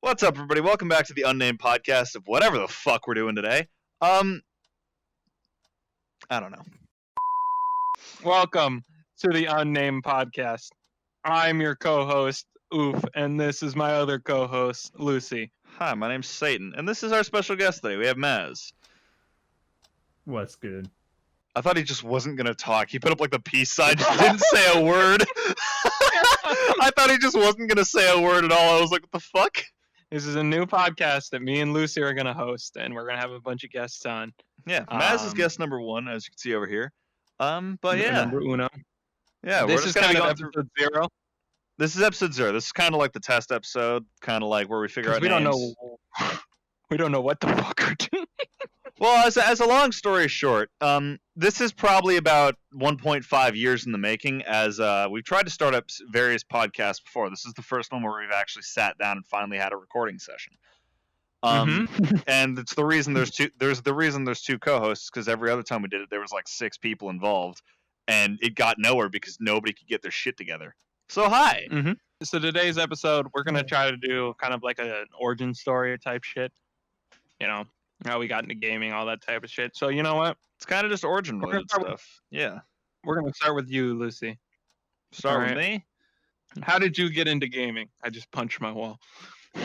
What's up, everybody? Welcome back to the Unnamed Podcast of whatever the fuck we're doing today. I don't know. Welcome to the Unnamed Podcast. I'm your co-host, Oof, and this is my other co-host, Lucy. Hi, my name's Satan, and this is our special guest today. We have Maz. What's good? I thought he just wasn't gonna talk. He put up like the peace sign, just didn't say a word. I thought he just wasn't gonna say a word at all. I was like, what the fuck? This is a new podcast that me and Lucy are going to host, and we're going to have a bunch of guests on. Yeah, Maz is guest number 1, as you can see over here. But yeah. Number uno. Yeah, this is kind of episode 0. This is episode 0. This is kind of like the test episode, kind of like where we figure out we names. We don't know what the fuck we're doing. Well, as a long story short, this is probably about 1.5 years in the making, as we've tried to start up various podcasts before. This is the first one where we've actually sat down and finally had a recording session. And it's the reason there's two co-hosts, because every other time we did it, there was like 6 people involved, and it got nowhere because nobody could get their shit together. So hi. So today's episode, we're going to try to do kind of like an origin story type shit. You know, how we got into gaming, all that type of shit. So you know what? It's kind of just origin related stuff. Yeah. We're going to start with you, Lucy. Start with me? How did you get into gaming? I just punched my wall. All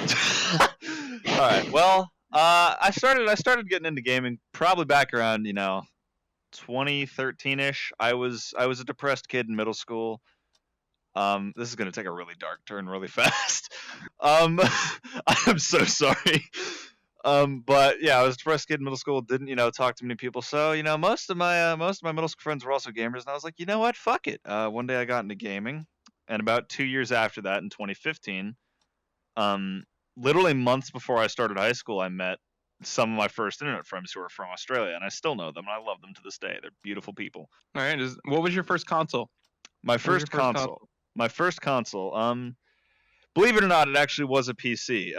right. Well, I started getting into gaming probably back around, 2013-ish. I was a depressed kid in middle school. This is going to take a really dark turn really fast. I'm so sorry. But yeah, I was a depressed kid in middle school, didn't, talk to many people. So, most of my middle school friends were also gamers, and I was like, you know what? Fuck it. One day I got into gaming, and about 2 years after that, in 2015, literally months before I started high school, I met some of my first internet friends who are from Australia, and I still know them, and I love them to this day. They're beautiful people. All right. What was your first console? My first console. Believe it or not, it actually was a PC.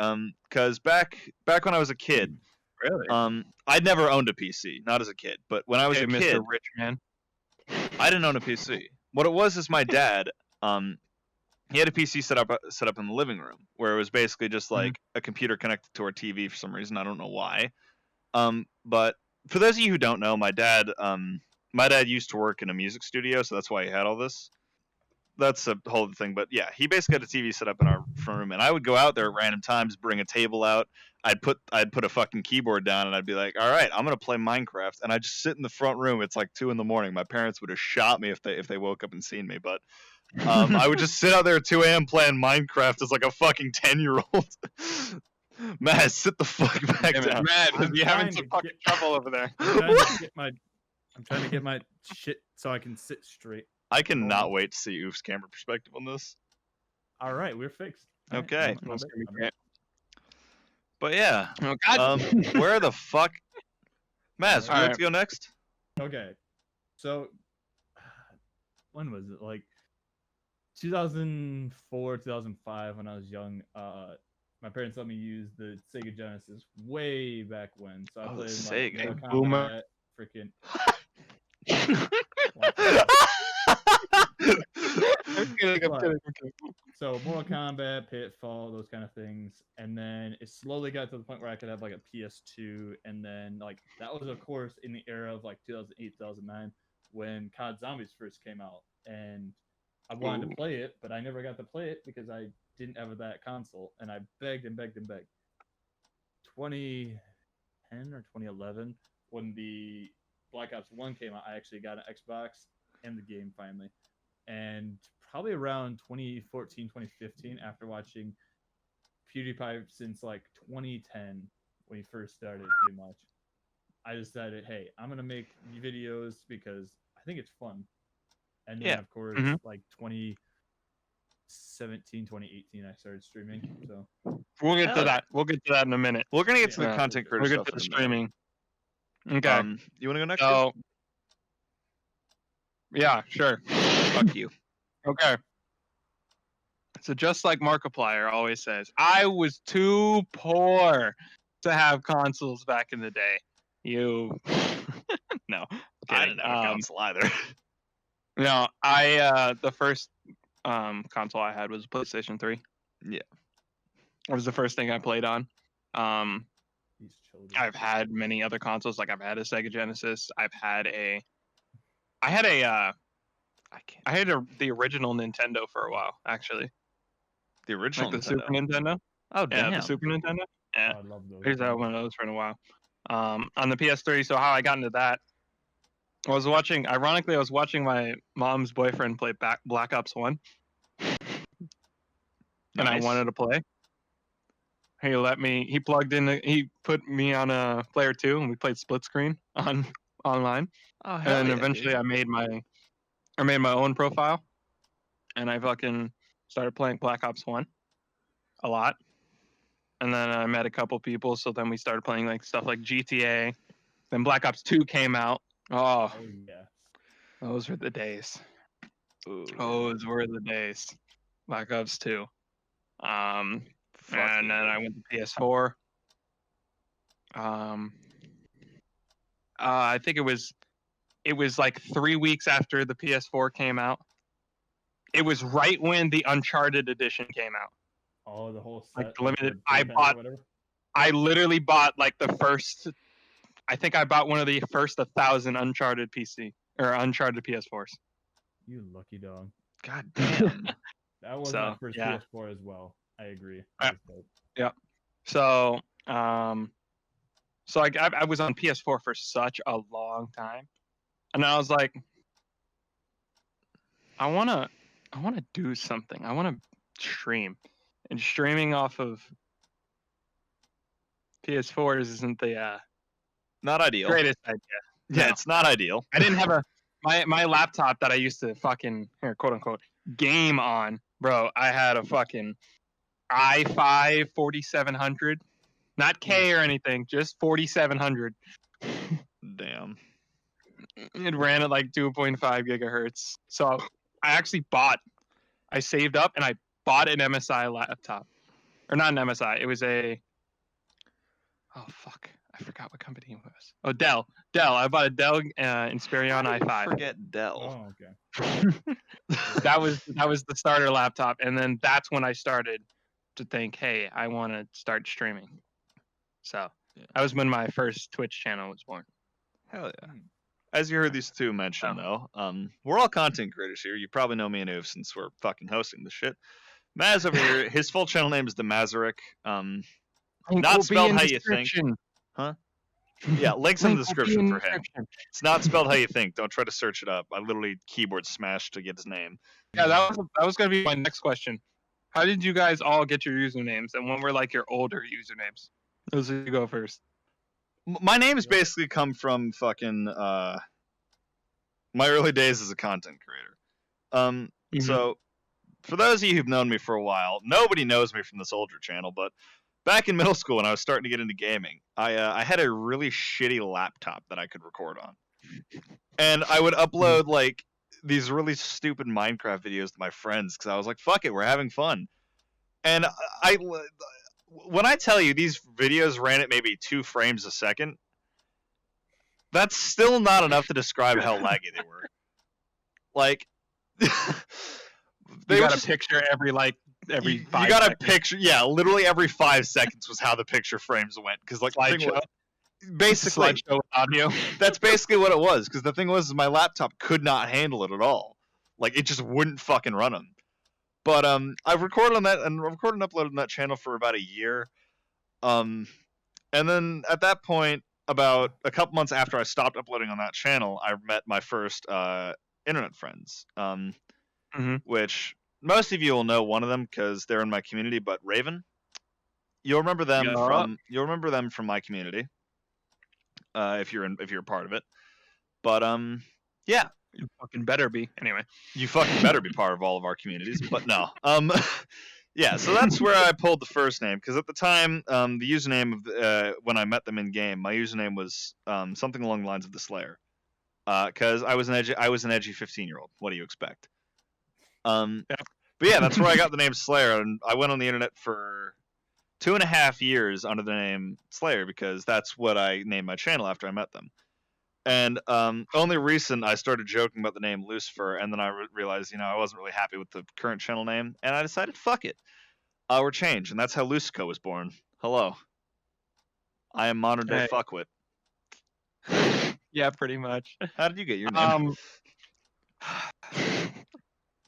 Because back when I was a kid, really, I'd never owned a PC, not as a kid, but when I was a kid, Mr. Rich Man, I didn't own a PC. What it was is my dad, he had a PC set up in the living room, where it was basically just like a computer connected to our TV for some reason. I don't know why. But for those of you who don't know, my dad used to work in a music studio, so that's why he had all this. That's a whole thing, but yeah, he basically had a TV set up in our front room, and I would go out there at random times, bring a table out. I'd put a fucking keyboard down, and I'd be like, all right, I'm gonna play Minecraft, and I just sit in the front room. It's like 2 a.m. My parents would have shot me if they woke up and seen me, but I would just sit out there at 2 a.m. playing Minecraft as like a fucking 10-year-old. Matt, sit the fuck back down. Matt, you're having some fucking trouble over there. I'm trying to get my shit so I can sit straight. I cannot wait to see Oof's camera perspective on this. All right, we're fixed. Okay. Right. But yeah. Oh, God. Where the fuck? Maz, would you like to go next? Okay. So, when was it? Like 2004, 2005, when I was young. My parents let me use the Sega Genesis way back when. So I played Sega. like Boomer. Freaking. I'm kidding. So Mortal Kombat, Pitfall, those kind of things, and then it slowly got to the point where I could have like a PS2, and then like that was of course in the era of like 2008, 2009 when COD Zombies first came out, and I wanted to play it, but I never got to play it because I didn't have that console, and I begged and begged and begged. 2010 or 2011, when the Black Ops 1 came out, I actually got an Xbox and the game finally. And probably around 2014, 2015, after watching PewDiePie since like 2010, when he first started, pretty much, I decided, hey, I'm going to make videos because I think it's fun. And then, of course, like 2017, 2018, I started streaming. So we'll get to that. We'll get to that in a minute. We're going to get to the content creator stuff. We'll get to the streaming. Okay. You want to go next? So, yeah, sure. Fuck you. Okay. So just like Markiplier always says, I was too poor to have consoles back in the day. You no. I didn't have a console either. No, the first console I had was a PlayStation 3. Yeah. It was the first thing I played on. These children. I've had many other consoles. Like I've had a Sega Genesis. I had a the original Nintendo for a while, actually. The original Like the Nintendo. Super Nintendo. Oh Yeah, damn. the Super Nintendo. Yeah, I love those. I used to have one of those for a while. On the PS3. So how I got into that, I was watching. Ironically, I was watching my mom's boyfriend play Black Ops 1, and I Nice. wanted to play. He let me. He plugged in. He put me on a player 2, and we played split screen on online. Oh hell And then yeah, eventually, dude. I made my own profile, and I fucking started playing Black Ops 1 a lot. And then I met a couple people, so then we started playing like stuff like GTA. Then Black Ops 2 came out. Oh, Oh yeah. those were the days. Ooh, Those were the days. Black Ops 2. fuck And yeah. then I went to PS4. I think it was like 3 weeks after the PS4 came out. It was right when the Uncharted edition came out. Oh, the whole set. Like the limited. the I pack or bought. whatever. I literally bought like the first. I think I bought one of the first 1,000 Uncharted PC or Uncharted PS4s. You lucky dog. God damn. That was So, my first yeah. PS4 as well. I agree. Yeah. That was dope. So, I was on PS4 for such a long time, and I was like, I wanna do something. I wanna stream, and streaming off of PS4s isn't the Not ideal. greatest idea. Yeah, No. it's not ideal. I didn't have my laptop that I used to fucking quote unquote game on, bro. I had a fucking i5 4700, not K or anything, just 4700. Damn. It ran at like 2.5 gigahertz. So I saved up and I bought an MSI laptop, or not an MSI. It was oh fuck, I forgot what company it was. Oh, Dell. I bought a Dell Inspiron How did you i5. forget Dell. Oh, okay. that was the starter laptop, and then that's when I started to think, hey, I want to start streaming. So that was when my first Twitch channel was born. Hell yeah. As you heard these two mention, though, we're all content creators here. You probably know me and Uv since we're fucking hosting this shit. Maz over here, his full channel name is the Mazarek. Not spelled how you think. Huh? Yeah, links in the description for him. It's not spelled how you think. Don't try to search it up. I literally keyboard smashed to get his name. Yeah, that was gonna be my next question. How did you guys all get your usernames, and when were like your older usernames? Those you go first. My name's basically come from fucking my early days as a content creator. So for those of you who've known me for a while, nobody knows me from the Soldier channel, but back in middle school when I was starting to get into gaming, I had a really shitty laptop that I could record on. And I would upload like these really stupid Minecraft videos to my friends because I was like, fuck it, we're having fun. And when I tell you these videos ran at maybe 2 frames a second, that's still not enough to describe how laggy they were. Like, they got a picture every 5 you got seconds. a picture, yeah, literally every 5 seconds was how the picture frames went. Because like the thing was, basically slideshow audio. That's basically what it was. Because the thing was, my laptop could not handle it at all. Like it just wouldn't fucking run them. But I've recorded on that and recorded and uploaded on that channel for about a year. And then at that point, about a couple months after I stopped uploading on that channel, I met my first internet friends. Which most of you will know one of them because they're in my community. But Raven, you'll remember them from my community. If you're a part of it. But yeah. You fucking better be. Anyway. You fucking better be part of all of our communities, but no. Yeah, so that's where I pulled the first name, because at the time, the username of when I met them in game, my username was something along the lines of the Slayer, because I was an edgy 15-year-old. What do you expect? Yeah. But yeah, that's where I got the name Slayer, and I went on the internet for 2.5 years under the name Slayer because that's what I named my channel after I met them. And only recent I started joking about the name Lucifer, and then I realized, I wasn't really happy with the current channel name, and I decided, fuck it. Our change, and that's how Lucico was born. Hello. I am modern day Hey. fuckwit. Yeah, pretty much. How did you get your name? Um,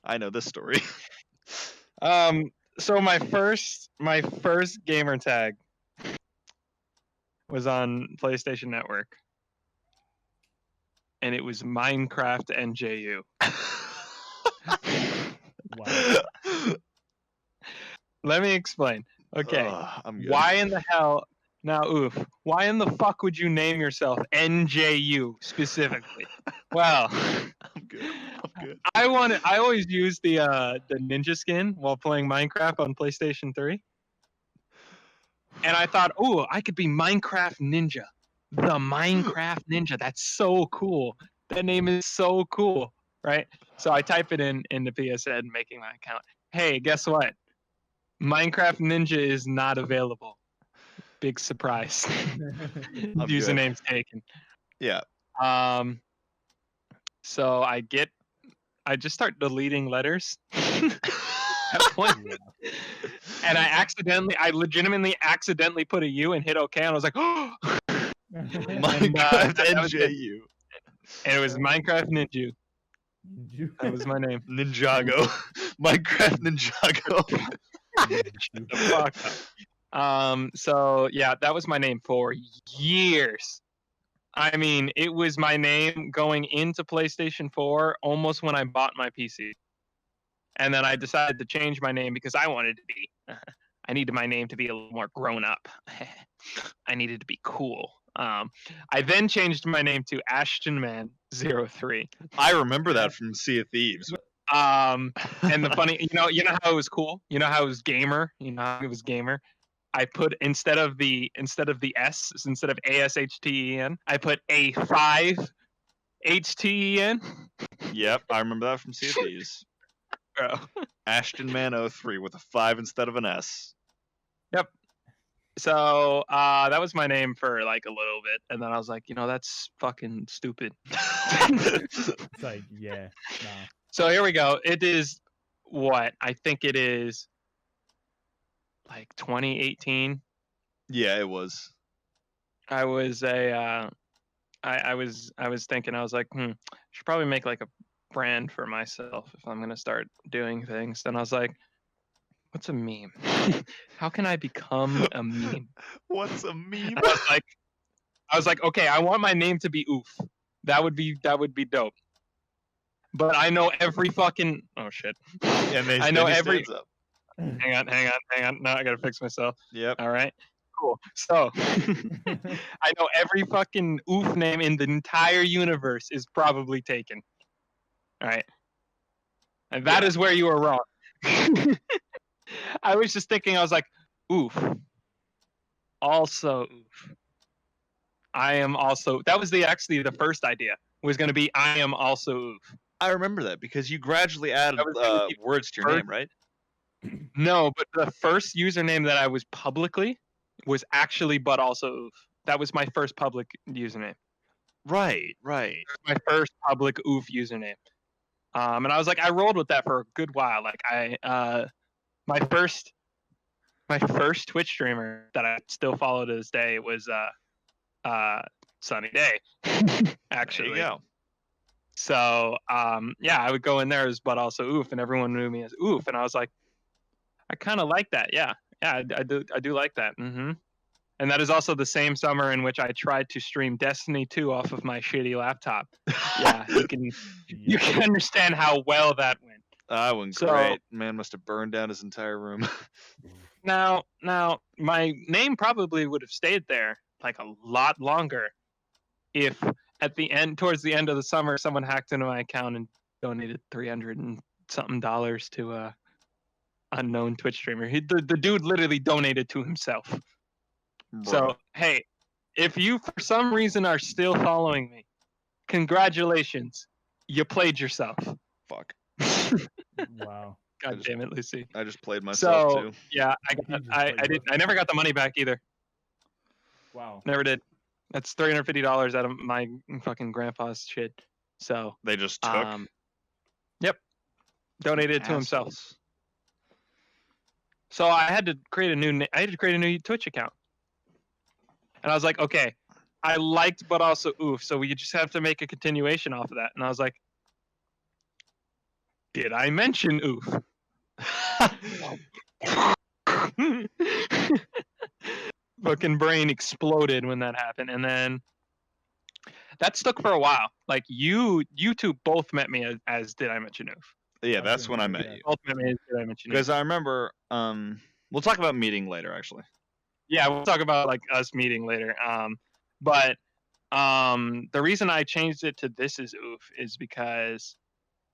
I know this story. so my first gamer tag was on PlayStation Network, and it was Minecraft NJU. Wow. Let me explain. Okay, Ugh, I'm good. why in the hell? Now, why in the fuck would you name yourself NJU specifically? Well, I'm good. I'm good. I always use the ninja skin while playing Minecraft on PlayStation 3. And I thought, I could be Minecraft Ninja. The Minecraft Ninja. That's so cool. That name is so cool, right? So I type it in the PSN, making my account. Hey, guess what? Minecraft Ninja is not available. Big surprise. I'm Username's taken. Yeah. So I just start deleting letters at point. And I legitimately accidentally put a U and hit OK, and I was like, Minecraft that was it. NJU. And it was Minecraft Ninja. That was my name. Ninjago. Minecraft Ninjago. The fuck up. So yeah, that was my name for years. I mean, it was my name going into PlayStation 4 almost when I bought my PC. And then I decided to change my name because I wanted to be. I needed my name to be a little more grown up. I needed to be cool. I then changed my name to AshtonMan03. I remember that from Sea of Thieves. And the funny, you know how it was cool. You know how it was gamer. You know how it was gamer. I put instead of the S, instead of ASHTEN, I put A5 HTEN. Yep, I remember that from Sea of Thieves. Bro. AshtonMan03 with a 5 instead of an S. Yep. So that was my name for like a little bit, and then I was like, that's fucking stupid. It's like, yeah, nah. So here we go. It is what I think it is, like 2018. Yeah, it was. I was I was thinking, I was like, I should probably make like a brand for myself if I'm gonna start doing things. Then I was like, what's a meme? How can I become a meme? What's a meme? I was like, okay, I want my name to be Oof. That would be dope. But I know every fucking shit. And I know every. Stands up. Hang on. No, I gotta fix myself. Yep. All right. Cool. So I know every fucking Oof name in the entire universe is probably taken. All right. And that is where you were wrong. I was just thinking, I was like, Oof. Also Oof. I am also. That was actually the first idea. Was going to be I am also Oof. I remember that because you gradually added words to your name, right? No, but the first username that I was publicly was actually but also Oof. That was my first public username. Right. My first public Oof username. And I was like, I rolled with that for a good while. Like my first Twitch streamer that I still follow to this day was Sunny Day. Actually. There you go. So I would go in there as but also Oof, and everyone knew me as Oof, and I was like, I kind of like that. Yeah, I do like that. And that is also the same summer in which I tried to stream Destiny 2 off of my shitty laptop. Yeah, you can understand how well that went. That went great. Man must have burned down his entire room. Now, my name probably would have stayed there like a lot longer if towards the end of the summer, someone hacked into my account and donated $300 and something to a unknown Twitch streamer. The dude literally donated to himself. Bro. So, hey, if you for some reason are still following me, congratulations. You played yourself. Fuck. Wow. God damn it, Lucy. I just played myself too. Yeah, I never got the money back either. Wow. Never did. That's $350 out of my fucking grandpa's shit. So they just took. Yep. Donated to Assholes. himself. So I had to create a new Twitch account. And I was like, okay, I liked but also oof, so we just have to make a continuation off of that. And I was like, did I mention oof? Fucking brain exploded when that happened, and then that stuck for a while. Like you two both met me as did I mention oof? Yeah, that's when I met you. Both met me as did I mention oof? Because I remember, we'll talk about meeting later, actually. Yeah, we'll talk about like us meeting later. But the reason I changed it to this is oof is because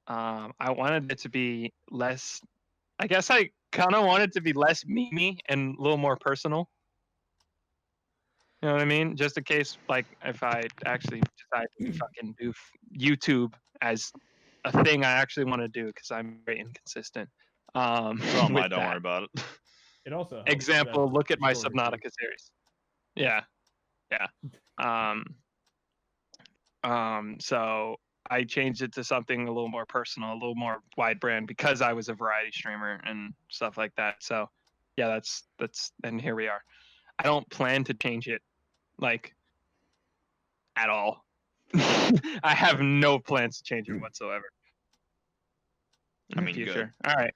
I wanted it to be less. I guess I kind of wanted it to be less memey and a little more personal. You know what I mean? Just in case, like, if I actually decide to fucking do YouTube as a thing I actually want to do, because I'm very inconsistent. Oh my, with don't that. worry about it. It also helps Example, that look at my story, too. Subnautica series. Yeah. So I changed it to something a little more personal, a little more wide brand, because I was a variety streamer and stuff like that. So yeah, that's and here we are. I don't plan to change it like at all. I have no plans to change it whatsoever. I mean, good. All right,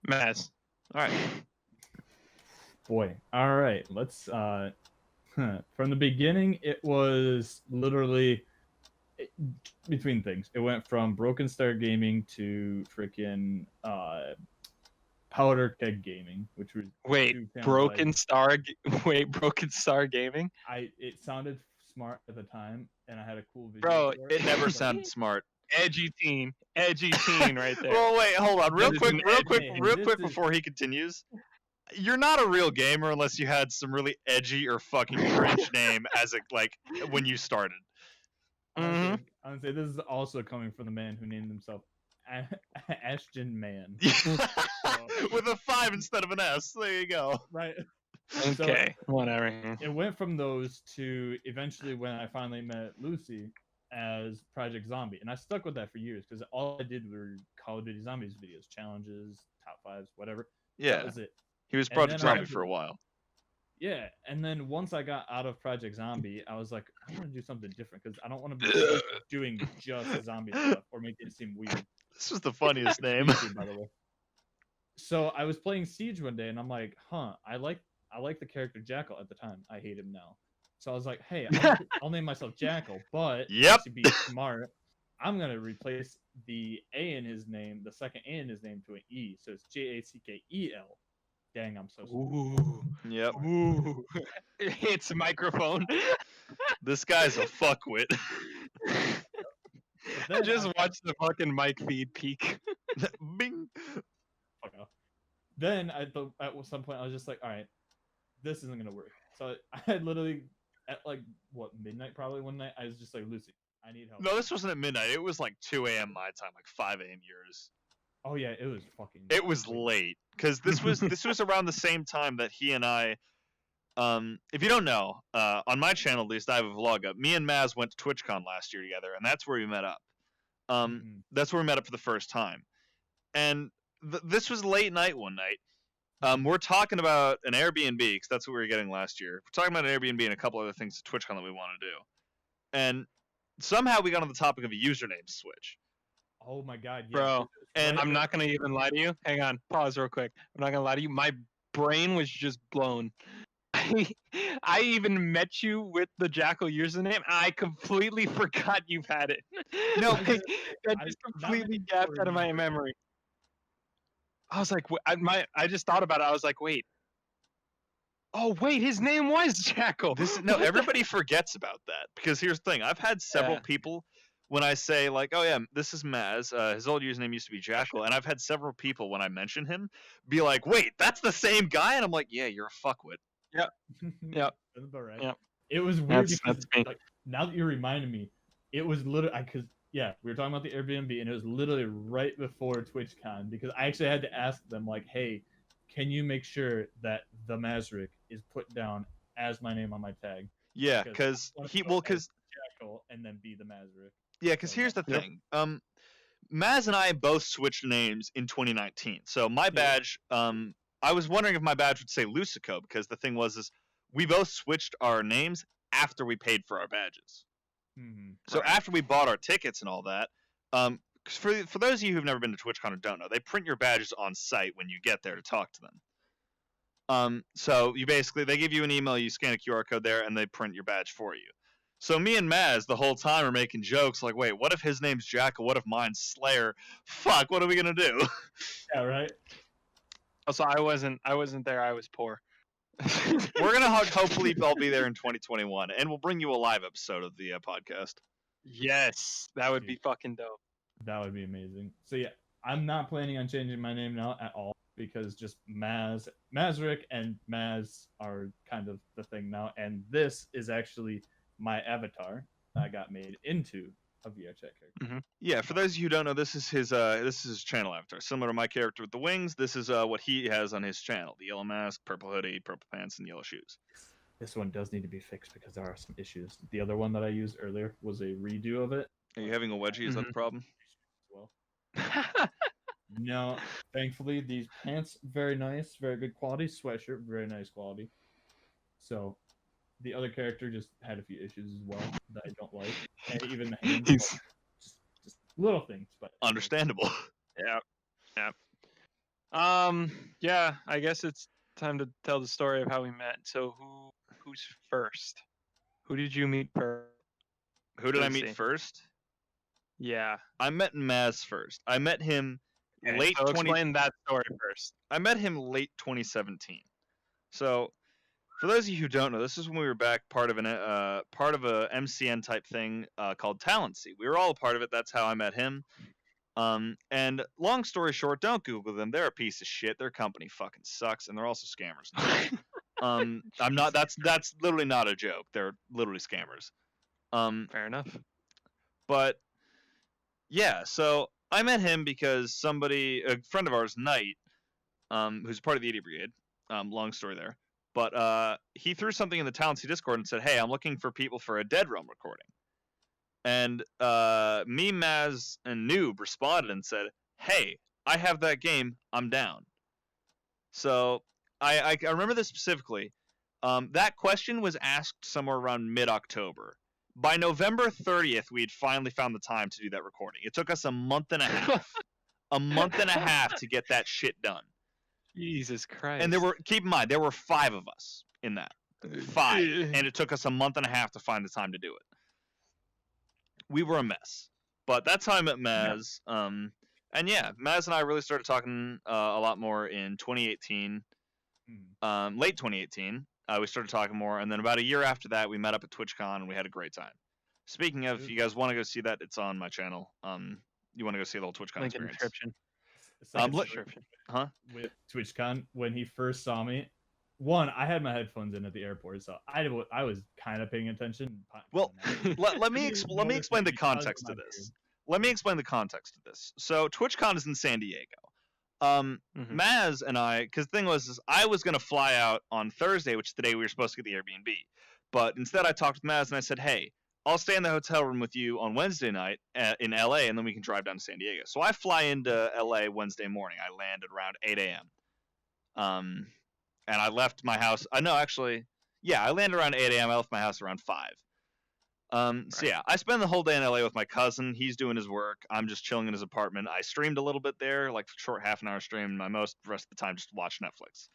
Maz. All right. Boy. All right. Let's from the beginning it was literally between things. It went from Broken Star Gaming to freaking Powder Keg Gaming, which was Wait, two channels Broken Star Gaming? it sounded smart at the time and I had a cool video. Bro, for It never but- sounded smart. Edgy teen right there. Well, wait, hold on, real That is quick, an real edgy quick, name. real This quick is- before he continues. You're not a real gamer unless you had some really edgy or fucking cringe name as a like when you started. Mhm. I would say this is also coming from the man who named himself Ashton Man. With a 5 instead of an S. There you go. Right. Okay, whatever. It went from those to eventually when I finally met Lucy as Project Zombie, and I stuck with that for years because all I did were Call of Duty Zombies videos, challenges, top 5s, whatever. Yeah. That was it. He was And Project then I Zombie had for a to- while. Yeah, and then once I got out of Project Zombie, I was like, I want to do something different because I don't want to be doing just zombie stuff or make it seem weird. This was the funniest name. YouTube, by the way. So I was playing Siege one day, and I'm like, I like the character Jackal at the time. I hate him now. So I was like, hey, I'll name myself Jackal, but Yep. to be smart, I'm gonna replace the A in his name, the second A in his name, to an E, so it's Jackel. Dang, I'm so stupid. Ooh. Yep. Ooh. It hits the microphone. This guy's a fuckwit. I then just I- watched the fucking mic feed peak. Bing. Fuck off. Then at some point I was just like, all right, this isn't gonna work. So I had literally at like midnight probably one night I was just like, Lucy, I need help. No, this wasn't at midnight. It was like 2 a.m. my time, like 5 a.m. yours. Oh yeah, it was fucking. It was late because this was around the same time that he and I. If you don't know, on my channel at least, I have a vlog up. Me and Maz went to TwitchCon last year together, and that's where we met up. Mhm. That's where we met up for the first time, and this was late night one night. We're talking about an Airbnb because that's what we were getting last year. We're talking about an Airbnb and a couple other things at TwitchCon that we want to do, and somehow we got on the topic of a username switch. Oh my god, yeah. Bro, and I'm not gonna even lie to you. Hang on, pause real quick. I'm not gonna lie to you. My brain was just blown. I even met you with the Jackal username. I completely forgot you've had it. No, Like, because that I- just not completely many gapped people out of my remember. memory. I was like, I just thought about it. I was like, wait. Oh wait, his name was Jackal. No, everybody forgets about that because here's the thing: I've had several Yeah. people when I say like, "Oh yeah, this is Maz." His old username used to be Jackal, and I've had several people when I mention him be like, "Wait, that's the same guy?" And I'm like, "Yeah, you're a fuckwit." Yep. That's about right. Yep. It was weird That's because me. like now that you reminded me, it was literally because yeah, we were talking about the Airbnb and it was literally right before TwitchCon because I actually had to ask them like, hey, can you make sure that the Mazric is put down as my name on my tag? Yeah, Because because I he wanna go because Jackal and then be the Mazric. yeah, because So here's the Yep. thing. Maz and I both switched names in 2019. So my badge, I was wondering if my badge would say Lucico, because the thing was is we both switched our names after we paid for our badges. Mm-hmm. So Right. after we bought our tickets and all that, 'cause for those of you who've never been to TwitchCon or don't know, they print your badges on site when you get there to talk to them. So you basically they give you an email, you scan a QR code there, and they print your badge for you. So me and Maz the whole time are making jokes like, wait, what if his name's Jackal? What if mine's Slayer? Fuck, what are we gonna do? Yeah, right. Also, I wasn't there. I was poor. We're gonna hopefully all be there in 2021, and we'll bring you a live episode of the podcast. Yes, that would be fucking dope. That would be amazing. So yeah, I'm not planning on changing my name now at all because just Mazrick and Maz are kind of the thing now, and this is actually my avatar that got made into a VR chat character. Yeah, for those of you who don't know, this is his channel avatar, similar to my character with the wings. This is what he has on his channel: the yellow mask, purple hoodie, purple pants, and yellow shoes. This one does need to be fixed because there are some issues. The other one that I used earlier was a redo of it Are you having a wedgie? Is that the problem? as well. No, thankfully these pants very nice, very good quality. Sweatshirt very nice quality. So the other character just had a few issues as well that I don't like, and even the hands, He's- just little things, but Understandable. Yeah. Yeah, I guess it's time to tell the story of how we met. So who's first? Who did you meet first? Who did I Let's meet see. first? Yeah. I met Maz first. I met him Okay, late so 20. explain that story first. I met him late 2017. So, for those of you who don't know, this is when we were back part of a MCN type thing called Talency. We were all a part of it. That's how I met him. And long story short, don't Google them. They're a piece of shit. Their company fucking sucks, and they're also scammers. I'm not. That's literally not a joke. They're literally scammers. Fair enough. But yeah, so I met him because a friend of ours, Knight, who's part of the 80 Brigade. Long story there. But he threw something in the Talency Discord and said, "Hey, I'm looking for people for a Dead Realm recording." And me, Maz, and Noob responded and said, "Hey, I have that game. I'm down." So I remember this specifically. That question was asked somewhere around mid-October. By November 30th, we had finally found the time to do that recording. It took us a month and a half to get that shit done. Jesus Christ. And keep in mind, there were 5 of us in that. 5. And it took us a month and a half to find the time to do it. We were a mess. But that's how I met Maz. And yeah, Maz and I really started talking a lot more in 2018. Late 2018. We started talking more, and then about a year after that, we met up at TwitchCon, and we had a great time. Speaking of, if you guys want to go see that, it's on my channel. You want to go see the whole TwitchCon Link in the experience. description. Description. Huh? With TwitchCon, when he first saw me, one, I had my headphones in at the airport, so I was kind of paying attention. Well, let me Noticed explain the me because of context my of this. beard. Let me explain the context of this. So TwitchCon is in San Diego. Mhm. Maz and I, because the thing was, I was gonna fly out on Thursday, which is the day we were supposed to get the Airbnb. But instead, I talked with Maz and I said, "Hey, I'll stay in the hotel room with you on Wednesday night in LA, and then we can drive down to San Diego." So I fly into LA Wednesday morning. I landed around 8 a.m. And I left my house. I landed around 8 a.m. I left my house around 5. So yeah, I spend the whole day in LA with my cousin. He's doing his work. I'm just chilling in his apartment. I streamed a little bit there, like short half an hour stream. The rest of the time just watch Netflix.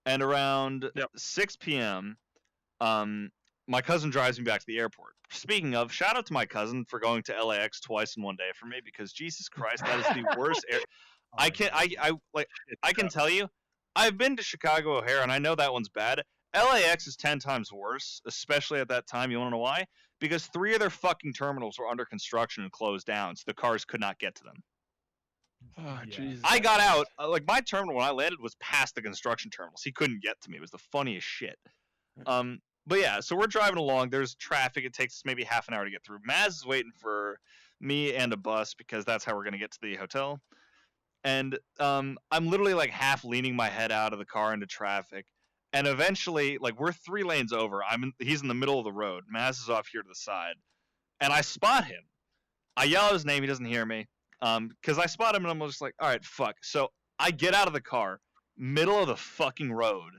And around 6 p.m., my cousin drives me back to the airport. Speaking of, shout out to my cousin for going to LAX twice in one day for me, because Jesus Christ, that is the worst I can tell you, I've been to Chicago O'Hare, and I know that one's bad. LAX is 10 times worse, especially at that time. You want to know why? Because 3 of their fucking terminals were under construction and closed down, so the cars could not get to them. Oh, Yeah. Jesus. I got out, my terminal when I landed was past the construction terminals. He couldn't get to me. It was the funniest shit. But yeah, so we're driving along. There's traffic. It takes us maybe half an hour to get through. Maz is waiting for me and a bus because that's how we're going to get to the hotel. And I'm literally like half leaning my head out of the car into traffic. And eventually, like, we're 3 lanes over. He's in the middle of the road. Maz is off here to the side. And I spot him. I yell out his name. He doesn't hear me. Because I spot him and I'm just like, all right, fuck. So I get out of the car. middle of the fucking road.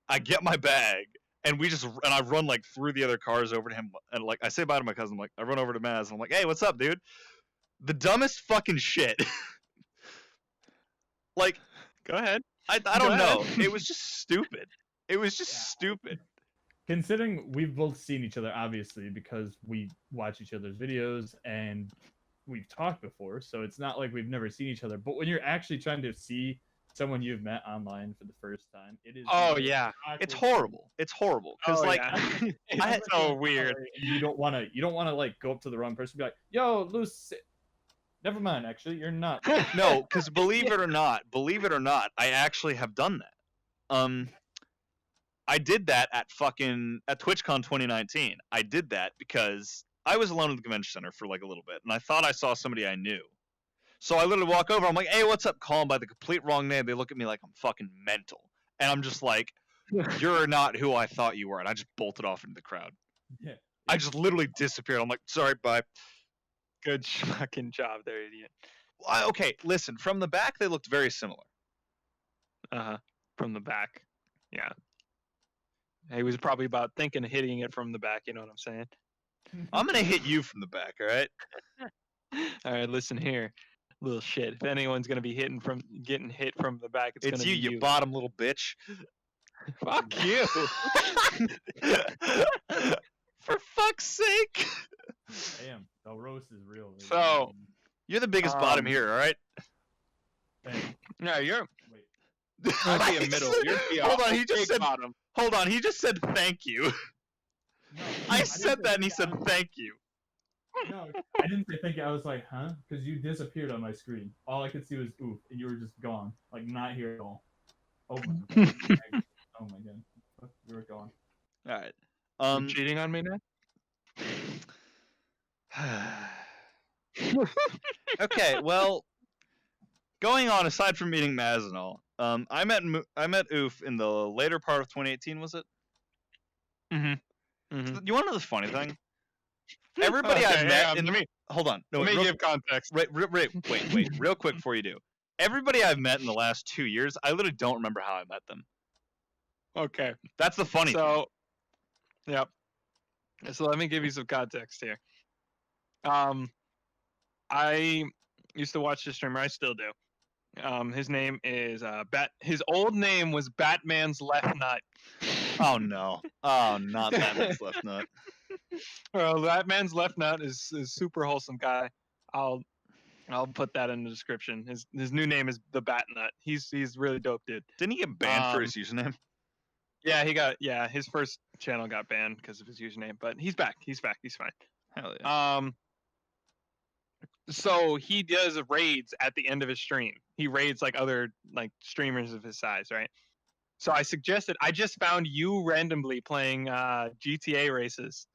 I get my bag, and I run like through the other cars over to him, and like I say bye to my cousin. Like I run over to Maz, and I'm like, "Hey, what's up, dude?" The dumbest fucking shit. Like, Go ahead. I Go don't ahead. know. It was just stupid. It was just Yeah. stupid. Considering we've both seen each other, obviously, because we watch each other's videos and we've talked before, so it's not like we've never seen each other. But when you're actually trying to see someone you've met online for the first time, it is. Oh the yeah. most It's awkward horrible. It's horrible because Oh, like yeah. thing. It's I had- so weird. You don't want to like go up to the wrong person and be like, "Yo, Lucy." Never mind. Actually, you're not. no, because believe it or not, I actually have done that. I did that at TwitchCon 2019. I did that because I was alone at the convention center for like a little bit, and I thought I saw somebody I knew. So I literally walk over. I'm like, "Hey, what's up?" Call them by the complete wrong name. They look at me like I'm fucking mental, and I'm just like, "You're not who I thought you were," and I just bolted off into the crowd. Yeah. I just literally disappeared. I'm like, "Sorry, bye." Good fucking job there, idiot. Okay, listen. From the back, they looked very similar. From the back. Yeah. He was probably about thinking of hitting it from the back. You know what I'm saying? I'm gonna hit you from the back. All right. All right, listen here, little shit. If anyone's gonna be getting hit from the back, it's It's gonna you, be you bottom little bitch. Fuck you. For fuck's sake. Damn, the roast is real. So- You're the biggest bottom Um, here, all right? Damn, No, you're wait. I'd be a middle. You're be Hold on, a he just big said bottom. Hold on, he just said thank you. No, I didn't said say that and he thank said you. thank you. No, I didn't say thank you. I was like, huh? Because you disappeared on my screen. All I could see was oof, and you were just gone, like not here at all. Oh my god. Oh my god. You were gone. All right. You cheating on me now? Okay, well, going on aside from meeting Maz and all, I met Oof in the later part of 2018. Was it? Mm-hmm. You want to know the funny thing? Everybody I've met. Hold on. No, Let me real- give context. wait, real quick before you do. Everybody I've met in the last 2 years, I literally don't remember how I met them. Okay. That's the funny thing. So, yep. So let me give you some context here. I used to watch this streamer. I still do. His name is His old name was Batman's Left Nut. Oh no. Oh, not Batman's left nut. Well, Batman's Left Nut is a super wholesome guy. I'll put that in the description. His new name is the Bat Nut. He's really dope, dude. Didn't he get banned for his username? Yeah, his first channel got banned because of his username, but he's back. He's fine. Hell yeah. So he does raids at the end of his stream. He raids like other like streamers of his size, right? So I just found you randomly playing GTA races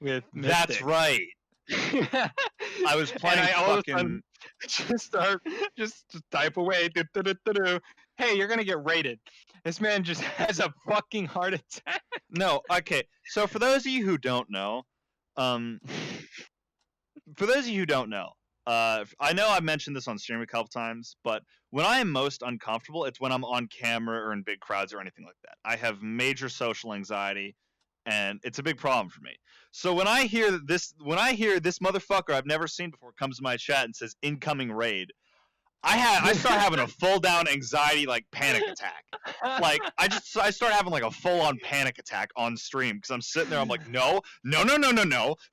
with That's Mystic. right. I was playing And I all of a fucking. sudden just type away. Do. Hey, you're gonna get raided. This man just has a fucking heart attack. No, okay. So for those of you who don't know, I know I've mentioned this on stream a couple times, but when I am most uncomfortable, it's when I'm on camera or in big crowds or anything like that. I have major social anxiety, and it's a big problem for me. So when I hear this motherfucker I've never seen before comes to my chat and says incoming raid, I start having a full down anxiety like panic attack. Like I start having like a full on panic attack on stream because I'm sitting there. I'm like, no,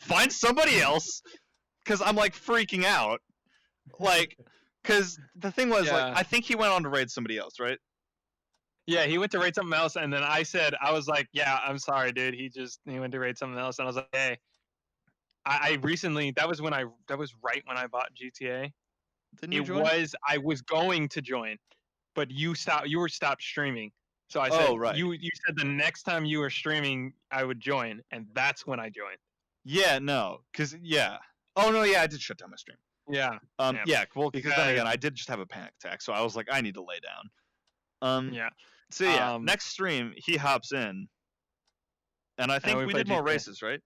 find somebody else, because I'm like freaking out. Like, because the thing was Yeah. like, I think he went on to raid somebody else, right? Yeah, he went to raid something else, and then I was like, yeah, I'm sorry, dude. He went to raid something else, and I was like, hey, I recently that was right when I bought GTA. Didn't you It join? was I was going to join, but you were stopped streaming. So I said, Oh, right. you said the next time you were streaming, I would join, and that's when I joined. Yeah, no, because yeah. Oh no, yeah, I did shut down my stream. Yeah. Yeah, well, because then Because- again, I did just have a panic attack, so I was like, I need to lay down. Yeah. So yeah, Um, next stream he hops in, and I think we we played did more GTA. races, right?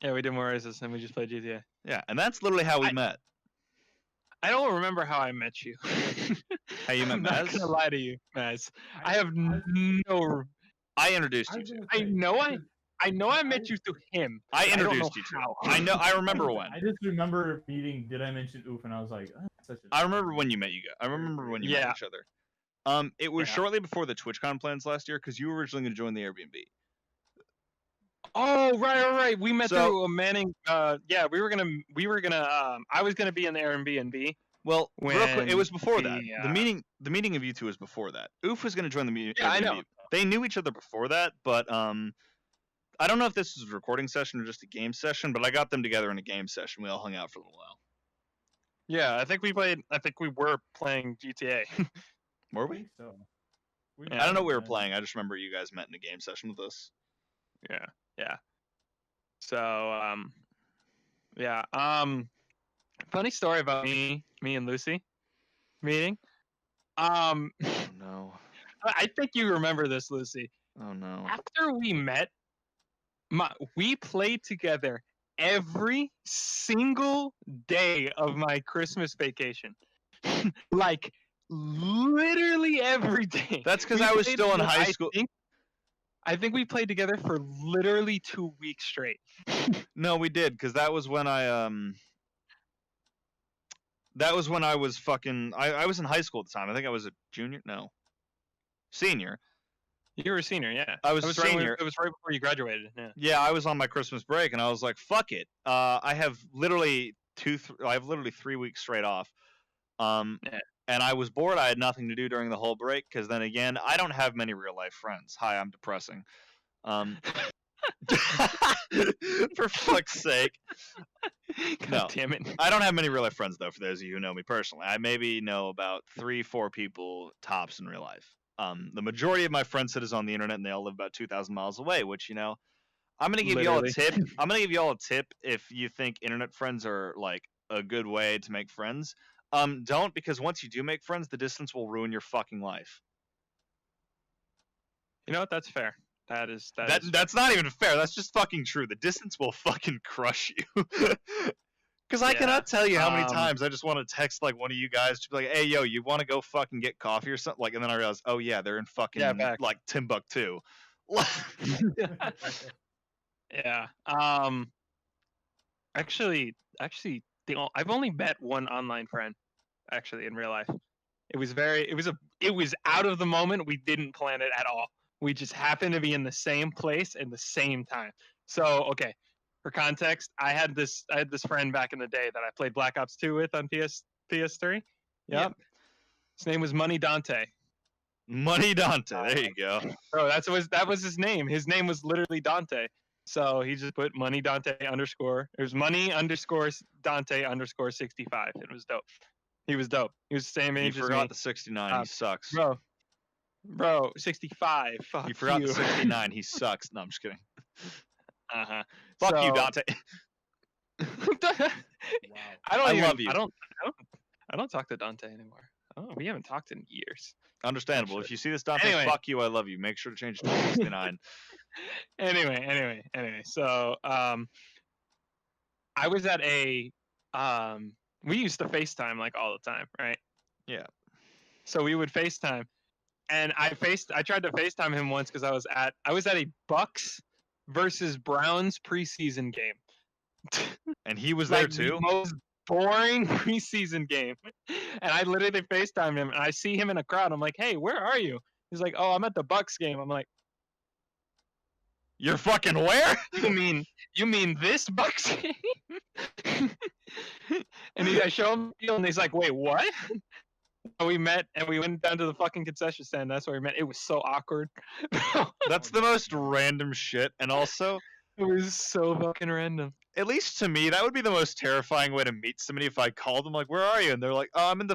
Yeah, we did more races, and we just played GTA. Yeah, and that's literally how we I- met. I don't remember how I met you. How you met I'm not Maz? gonna lie to you, Maz. I have no. I introduced I you was to. gonna I say, know because I know I I- met you through him. I but I don't know introduced you to. how. I know. I remember when. I just remember meeting. Did I mention Oof? And I was like, such a. I remember when you met you guys. I remember when you met Yeah. each other. It was Yeah. shortly before the TwitchCon plans last year because you were originally going to join the Airbnb. Oh, right. We met So- through a Manning. Yeah, we were gonna. I was gonna be in the Airbnb. Well, real quick, it When was before the, that. The meeting of you two was before that. Oof was going to join the meeting. Yeah, I Airbnb. know. They knew each other before that, but I don't know if this was a recording session or just a game session. But I got them together in a game session. We all hung out for a little while. Yeah, I think we played. I think we were playing GTA. Were I we? think so. I don't know what we were playing. I just remember you guys met in a game session with us. Yeah. So, yeah. Funny story about me and Lucy meeting. Oh no. I think you remember this, Lucy. Oh no. After we met, we played together every single day of my Christmas vacation. Like literally every day. That's because We I was played still in together- high school. I think we played together for literally 2 weeks straight. No, we did because that was when I That was when I was fucking. I was in high school at the time. I think I was a junior. No, senior. You were a senior, yeah. I was It was senior. it was right before you graduated. Yeah. Yeah, I was on my Christmas break, and I was like, "Fuck it." I have literally I have literally 3 weeks straight off. Yeah. And I was bored. I had nothing to do during the whole break because then again, I don't have many real life friends. Hi, I'm depressing. For fuck's sake. God No. damn it. I don't have many real life friends though. For those of you who know me personally, I maybe know about 3-4 people tops in real life. The majority of my friends sit is on the internet, and they all live about 2,000 miles away. Which I'm gonna give you all a Literally. tip. I'm gonna give you all a tip if you think internet friends are like a good way to make friends. Don't, because once you do make friends, the distance will ruin your fucking life. You know what? That's fair. That's That's not even fair. That's just fucking true. The distance will fucking crush you. Because I Yeah, cannot tell you how many um, times I just want to text like one of you guys to be like, "Hey, yo, you want to go fucking get coffee or something?" Like, and then I realize, oh yeah, they're in fucking back. like Timbuktu. Yeah. Actually, I've only met one online friend, actually, in real life. It was out of the moment. We didn't plan it at all. We just happened to be in the same place in the same time. So, okay, for context, I had this friend back in the day that I played Black Ops 2 with on PS3. Yep. Yeah. His name was Money Dante. Money Dante. There you go. Bro, that was his name. His name was literally Dante. So he just put Money Dante underscore. It was Money underscore Dante underscore 65. It was dope. He was dope. He was the same You age as me. forgot the 69. He sucks. Bro, 65. Fuck You forgot you. the 69. He sucks. No, I'm just kidding. Uh-huh. Fuck you, So- Dante. Wow. I love you. I don't talk to Dante anymore. Oh, we haven't talked in years. Understandable. If you see this Dante, Anyway. fuck you. I love you. Make sure to change it to 69. Anyway. So, I was at a we used to FaceTime like all the time, right? Yeah. So we would FaceTime, and I tried to FaceTime him once because I was at a Bucks versus Browns preseason game. And he was there Like, the too. most boring preseason game. And I literally FaceTime him, and I see him in a crowd. I'm like, "Hey, where are you?" He's like, "Oh, I'm at the Bucks game." I'm like, You're fucking where? You mean this Bucks game?" And I show him the deal, and he's like, "Wait, what?" And we met, and we went down to the fucking concession stand. That's where we met. It was so awkward. That's the most random shit. And also, It was so fucking random. at least to me, that would be the most terrifying way to meet somebody if I called them like, "Where are you?" And they're like, "Oh, I'm in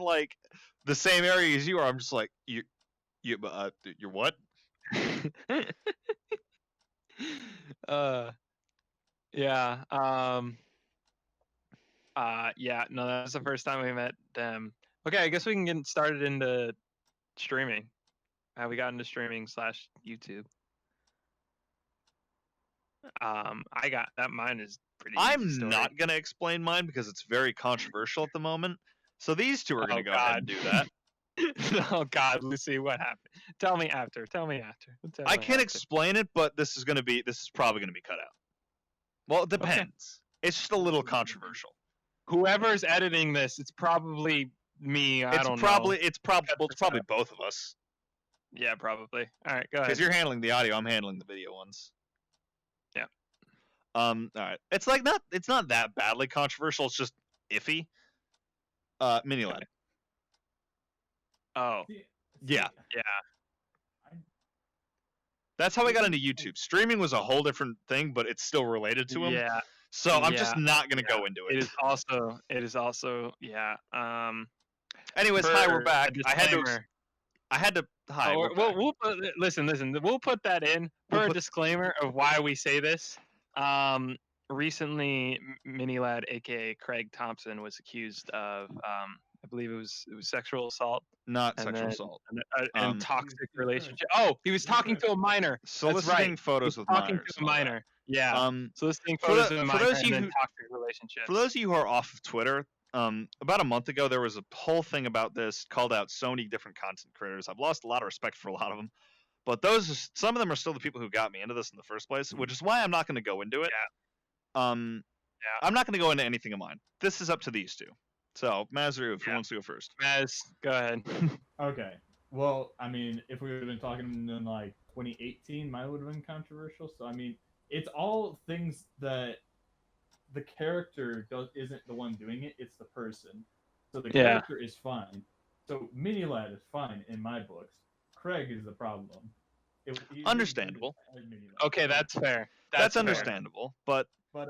like the same area as you are." I'm just like, you're what? Yeah. Yeah. No, that's the first time we met them. Okay, I guess we can get started into streaming. How we got into streaming / YouTube. I got that. Mine is pretty easy I'm story. not gonna explain mine because it's very controversial at the moment. So these two are gonna Oh, go ahead and God. do that. Oh God, Lucy, what happened? Tell me after. Tell me after. Tell I me can't after. explain it, but this is probably gonna be cut out. Well, it depends. It's just a little controversial. Whoever's editing this, it's probably me. I don't know. It's probably this out. both of us. Yeah, probably. All right, go Because ahead. you're handling the audio, I'm handling the video ones. Yeah. All right. It's not that badly controversial. It's just iffy. Mini lad. Oh, Yeah. yeah. That's how I got into YouTube. Streaming was a whole different thing, but it's still related to him. Yeah. So I'm just not gonna go into It it. is also. Yeah. Anyways, hi, we're for back. a I had to. Hi. Oh, we're back. we'll listen. We'll put that in for a disclaimer of why we say this. Recently, Mini Lad, aka Craig Thompson, was accused of I believe it was sexual assault Not and sexual then- assault. and toxic relationship. Oh, he was talking to a minor. Soliciting right. photos He was with talking minors. to a minor. Yeah. Soliciting for photos the- of a for minor those of and you then who- toxic relationships. For those of you who are off of Twitter, about a month ago there was a whole thing about this called out so many different content creators. I've lost a lot of respect for a lot of them, but some of them are still the people who got me into this in the first place, which is why I'm not going to go into it. I'm not going to go into anything of mine. This is up to these two. So Mazru, if who wants to go first? Maz, go ahead. Okay. Well, I mean, if we would have been talking in like 2018, mine would have been controversial. So I mean, it's all things that the character isn't the one doing it; it's the person. So the character is fine. So Mini Lad is fine in my books. Craig is the problem. Understandable. Okay, that's fair. That's fair. understandable, but But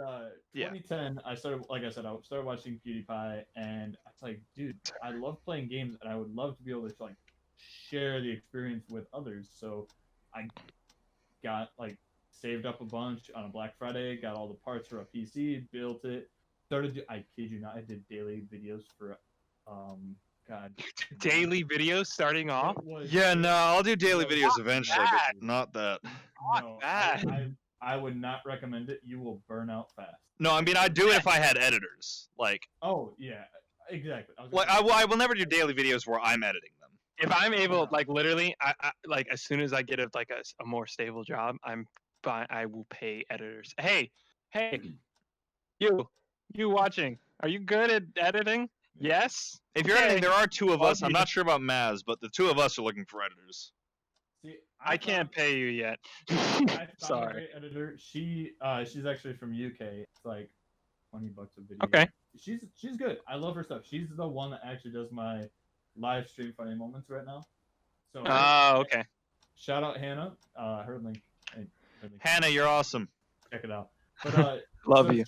Yeah. 2010, I started, like I said, I started watching PewDiePie, and I was like, dude, I love playing games, and I would love to be able to like share the experience with others. So I got like saved up a bunch on a Black Friday, got all the parts for a PC, built it, I kid you not, I did daily videos for God. Daily videos starting off. yeah, no, I'll do daily Not videos eventually, bad. but not that. No, bad. I would not recommend it. You will burn out fast. No, I mean I'd do it if I had editors. Like Oh yeah, exactly. I will never do daily videos where I'm editing them. If I'm able, like literally, I like as soon as I get a more stable job, I will pay editors. Hey, you watching? Are you good at editing? Yes. If you're Okay. editing, there are two of Well, us. I'm not sure about Maz, but the two of us are looking for editors. See, I can't pay you yet. I found a Sorry. great editor. She's actually from UK. It's like $20 a video. Okay. She's good. I love her stuff. She's the one that actually does my live stream funny moments right now. So Oh, okay. shout out Hannah. Her link. Hannah, you're awesome. Check it out. But Love so you.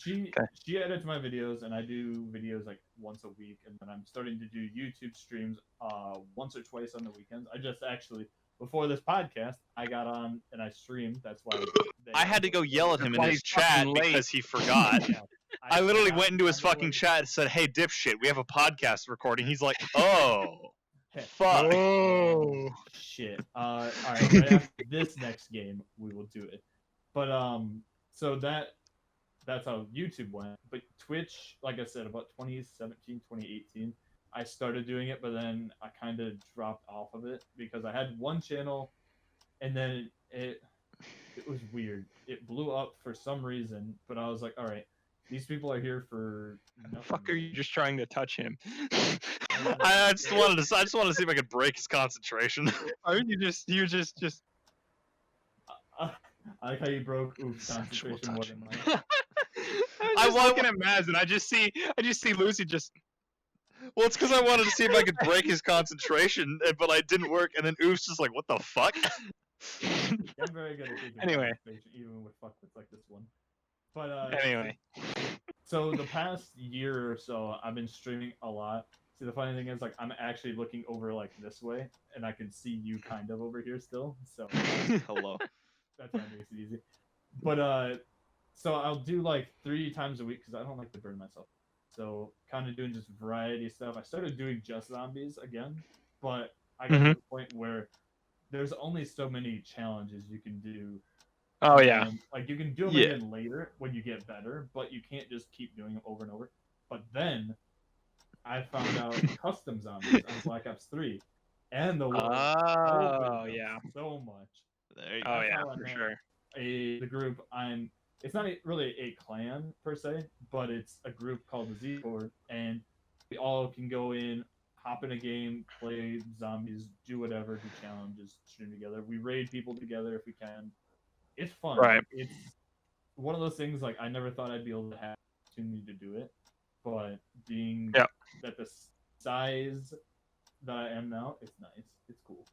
She edits my videos, and I do videos like once a week, and then I'm starting to do YouTube streams once or twice on the weekends. I just actually before this podcast, I got on and I streamed. That's why I had to go yell at him in why his he's chat fucking late. because he forgot. Yeah, I literally forgot went into his to go fucking in. chat and said, "Hey, dipshit, we have a podcast recording." He's like, "Oh, Heh, fuck." Oh. Shit. All right. Right after this next game, we will do it. But so that's how YouTube went. But Twitch, like I said, about 2017, 2018, I started doing it, but then I kind of dropped off of it because I had one channel, and then it was weird. It blew up for some reason, but I was like, all right, these people are here for nothing. Fuck, are you just trying to touch him? I just wanted to see if I could break his concentration. Or you just I like how you broke Oof's Sexual concentration more than touching. mine. I was looking at Maz and I just see Lucy just Well, it's because I wanted to see if I could break his concentration, but I didn't work. And then Oof's just like, "What the fuck?" I'm very good at keeping Anyway. concentration, even with fuckwits like this one. But anyway. so the past year or so, I've been streaming a lot. See, the funny thing is, like, I'm actually looking over like this way, and I can see you kind of over here still. So Hello. that's why it makes it easy. But so I'll do like 3 times a week because I don't like to burn myself. So kind of doing just variety stuff. I started doing just zombies again, but I got to the point where there's only so many challenges you can do Oh And yeah. then, like you can do them Yeah. again later when you get better, but you can't just keep doing them over and over. But then I found out custom zombies on Black Ops 3, and the world Oh opened yeah. up so much. There you Oh go. That's yeah, how I for met sure. the group I'm. It's not really a clan per se, but it's a group called the Z Corps, and we all can go in, hop in a game, play zombies, do whatever, do challenges, stream together. We raid people together if we can. It's fun. Right. Like, it's one of those things. Like I never thought I'd be able to have the opportunity to do it, but being Yep. at the size that I am now, it's nice. It's cool.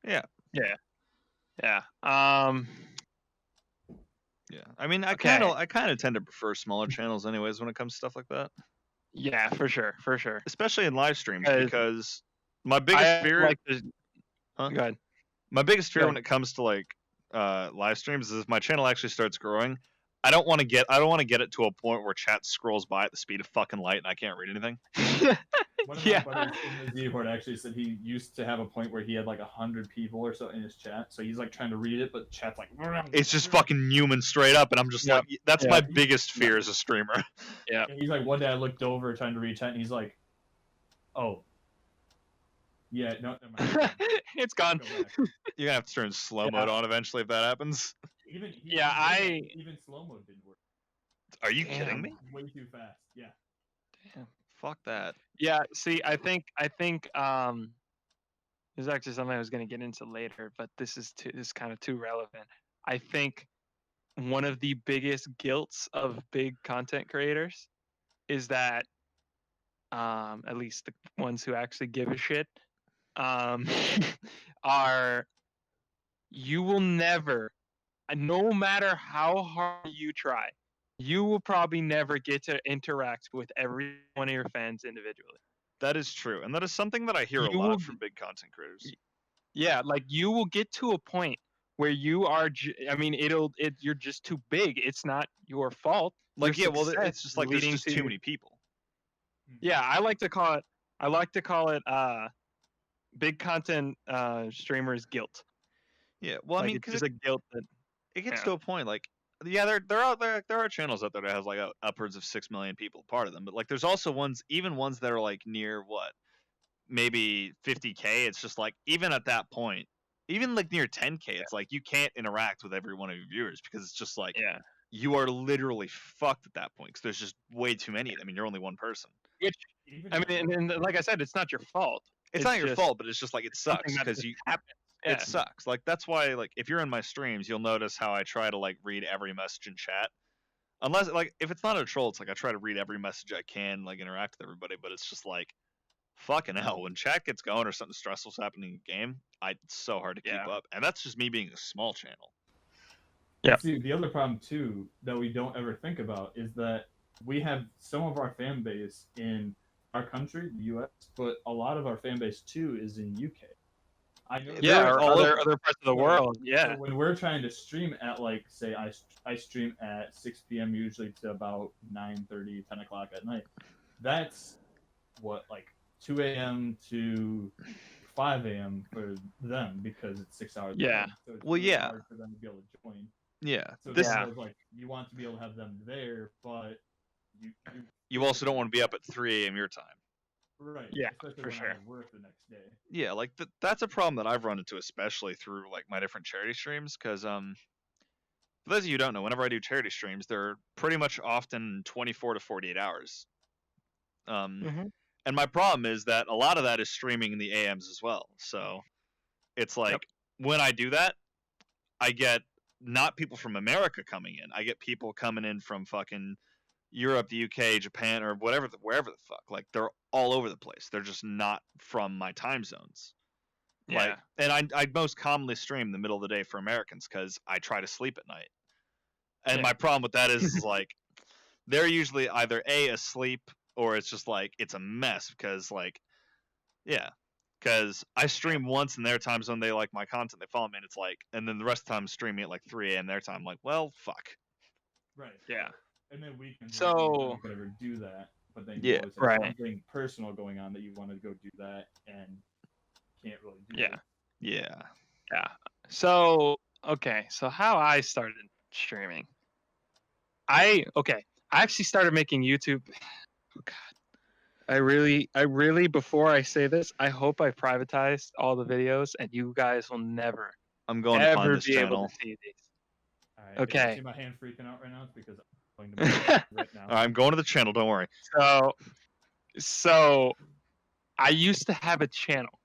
Yeah. Yeah. Yeah. I mean, I Okay. kind of tend to prefer smaller channels, anyways, when it comes to stuff like that, Yeah, for sure. For sure. especially in live streams, 'Cause because my biggest I fear, like to. Huh? Go ahead. my biggest fear Go when it comes to like live streams is if my channel actually starts growing. I don't want to get it to a point where chat scrolls by at the speed of fucking light and I can't read anything. One of Yeah. my buddies in the Z Horde actually said he used to have a point where he had like 100 people or so in his chat. So he's like trying to read it, but chat's like. It's just fucking human straight up, and I'm just Yep. like, that's Yeah. my biggest fear as a streamer. Yeah. And he's like, one day I looked over trying to read chat, and he's like, "Oh, yeah, no, never mind. It's gone. Go back." You're gonna have to turn slow Yeah. mode on eventually if that happens. Yeah, even slow mode didn't work. Are you Damn. kidding me? Way too fast. Yeah. Fuck that. Yeah. See, I think there's actually something I was going to get into later, but this is kind of too relevant. I think one of the biggest guilts of big content creators is that, at least the ones who actually give a shit, are you will never, no matter how hard you try, you will probably never get to interact with every one of your fans individually. That is true, and that is something that I hear a You lot will- from big content creators. Yeah, like you will get to a point where you are. I mean, you're just too big. It's not your fault. Like, Your yeah, well, success it's just like there's leading just to- too many people. Yeah, I like to call it. Big content streamers guilt. Yeah, well, I Like, mean, it's 'cause just a guilt that. it gets yeah. to a point like, yeah, there are channels out there that have like upwards of 6 million people part of them, but like there's also ones that are like near what, maybe 50K. It's just like even at that point, even like near 10K, it's like you can't interact with every one of your viewers because it's just like Yeah. you are literally fucked at that point because there's just way too many. I mean, you're only one person. Which Even I mean, and like I said, it's not your fault. It's not your just fault, but it's just like it something sucks that because just you. happens. Yeah. It sucks. Like that's why, like, if you're in my streams, you'll notice how I try to like read every message in chat. Unless, like, if it's not a troll, it's like I try to read every message I can, like, interact with everybody. But it's just like, fucking hell, when chat gets going or something stressful's happening in the game, it's so hard to keep Yeah. up. And that's just me being a small channel. Yeah. See, the other problem too that we don't ever think about is that we have some of our fan base in our country, the U.S., but a lot of our fan base too is in UK. I know Yeah, They're or all other over. parts of the So- world. So Yeah. when we're trying to stream at like, say, I stream at 6 p.m. usually to about 9:30, 10 o'clock at night. That's what, like 2 a.m. to 5 a.m. for them because it's 6 hours. Yeah. ahead. So it's Well, really yeah. hard for them to be able to join. Yeah. So This Yeah. it's like you want to be able to have them there, but you you also don't want to be up at 3 a.m. your time. right. Yeah, especially for when sure. I work the next day. Yeah, like that's a problem that I've run into, especially through like my different charity streams. Because for those of you who don't know, whenever I do charity streams, they're pretty much often 24 to 48 hours. Mhm. And my problem is that a lot of that is streaming in the AMs as well. So it's like when I do that, I get not people from America coming in. I get people coming in from fucking Europe, the UK, Japan, or wherever the fuck. Like they're all over the place. They're just not from my time zones. Yeah. Like, and I most commonly stream in the middle of the day for Americans because I try to sleep at night. And Yeah. my problem with that is like they're usually either asleep or it's just like it's a mess because like because I stream once in their time zone, they like my content, they follow me, and it's like, and then the rest of the time I'm streaming at like 3 a.m. their time. I'm like, well, fuck. Right. Yeah. And then weekends, So- you could ever do that, but then Yeah, you always have right. something personal going on that you want to go do that and can't really do. Yeah. that. Yeah. Yeah. So okay. So how I started streaming. I actually started making YouTube. Oh God. I really, before I say this, I hope I privatized all the videos and you guys will never, I'm going to find ever this be able channel. to see these. All right, if you Okay. see my hand freaking out right now, it's because I'm going to make it right now. All right, I'm going to the channel. Don't worry. So I used to have a channel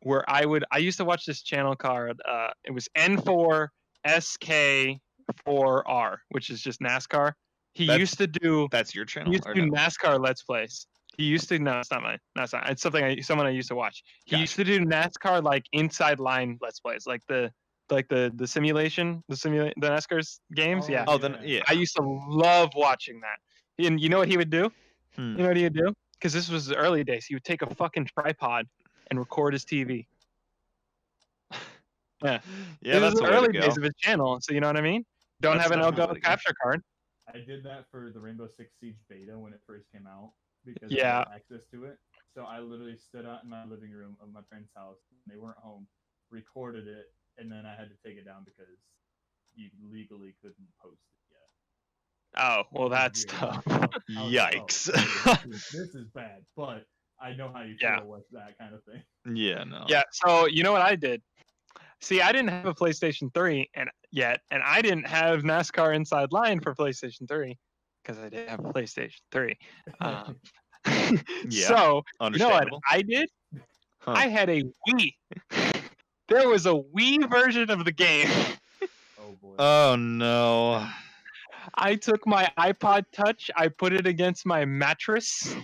where I used to watch this channel called it was N4SK4R, which is just NASCAR. He That's- used to do That's your he channel. used to Or do no? NASCAR Let's Plays. He used to no, it's not mine. No, it's not. It's someone I used to watch. He used to do NASCAR like inside line Let's Plays, like the simulation, the NASCAR's games. Oh, Yeah. Oh, then yeah. I used to love watching that. And you know what he would do? Hmm. You know what he would do? Because this was the early days. He would take a fucking tripod and record his TV. Yeah, This that's was the the way early to go. days of his channel, so you know what I mean? Don't That's have an definitely the Elgato way to go. capture card. I did that for the Rainbow Six Siege beta when it first came out because Yeah. I had access to it. So I literally stood out in my living room of my friend's house. And they weren't home, recorded it, and then I had to take it down because you legally couldn't post it yet. Oh, well, that's Weird. tough. I was like, oh, Yikes. this is bad, but I know how you Yeah. feel with that kind of thing. Yeah, no. Yeah, so you know what I did? See, I didn't have a PlayStation 3 yet, and I didn't have NASCAR Inside Line for PlayStation 3 because I didn't have a PlayStation 3. Yeah, So, you know what Understandable. I did? Huh. I had a Wii. There was a Wii version of the game. Oh boy. Oh no. I took my iPod Touch, I put it against my mattress,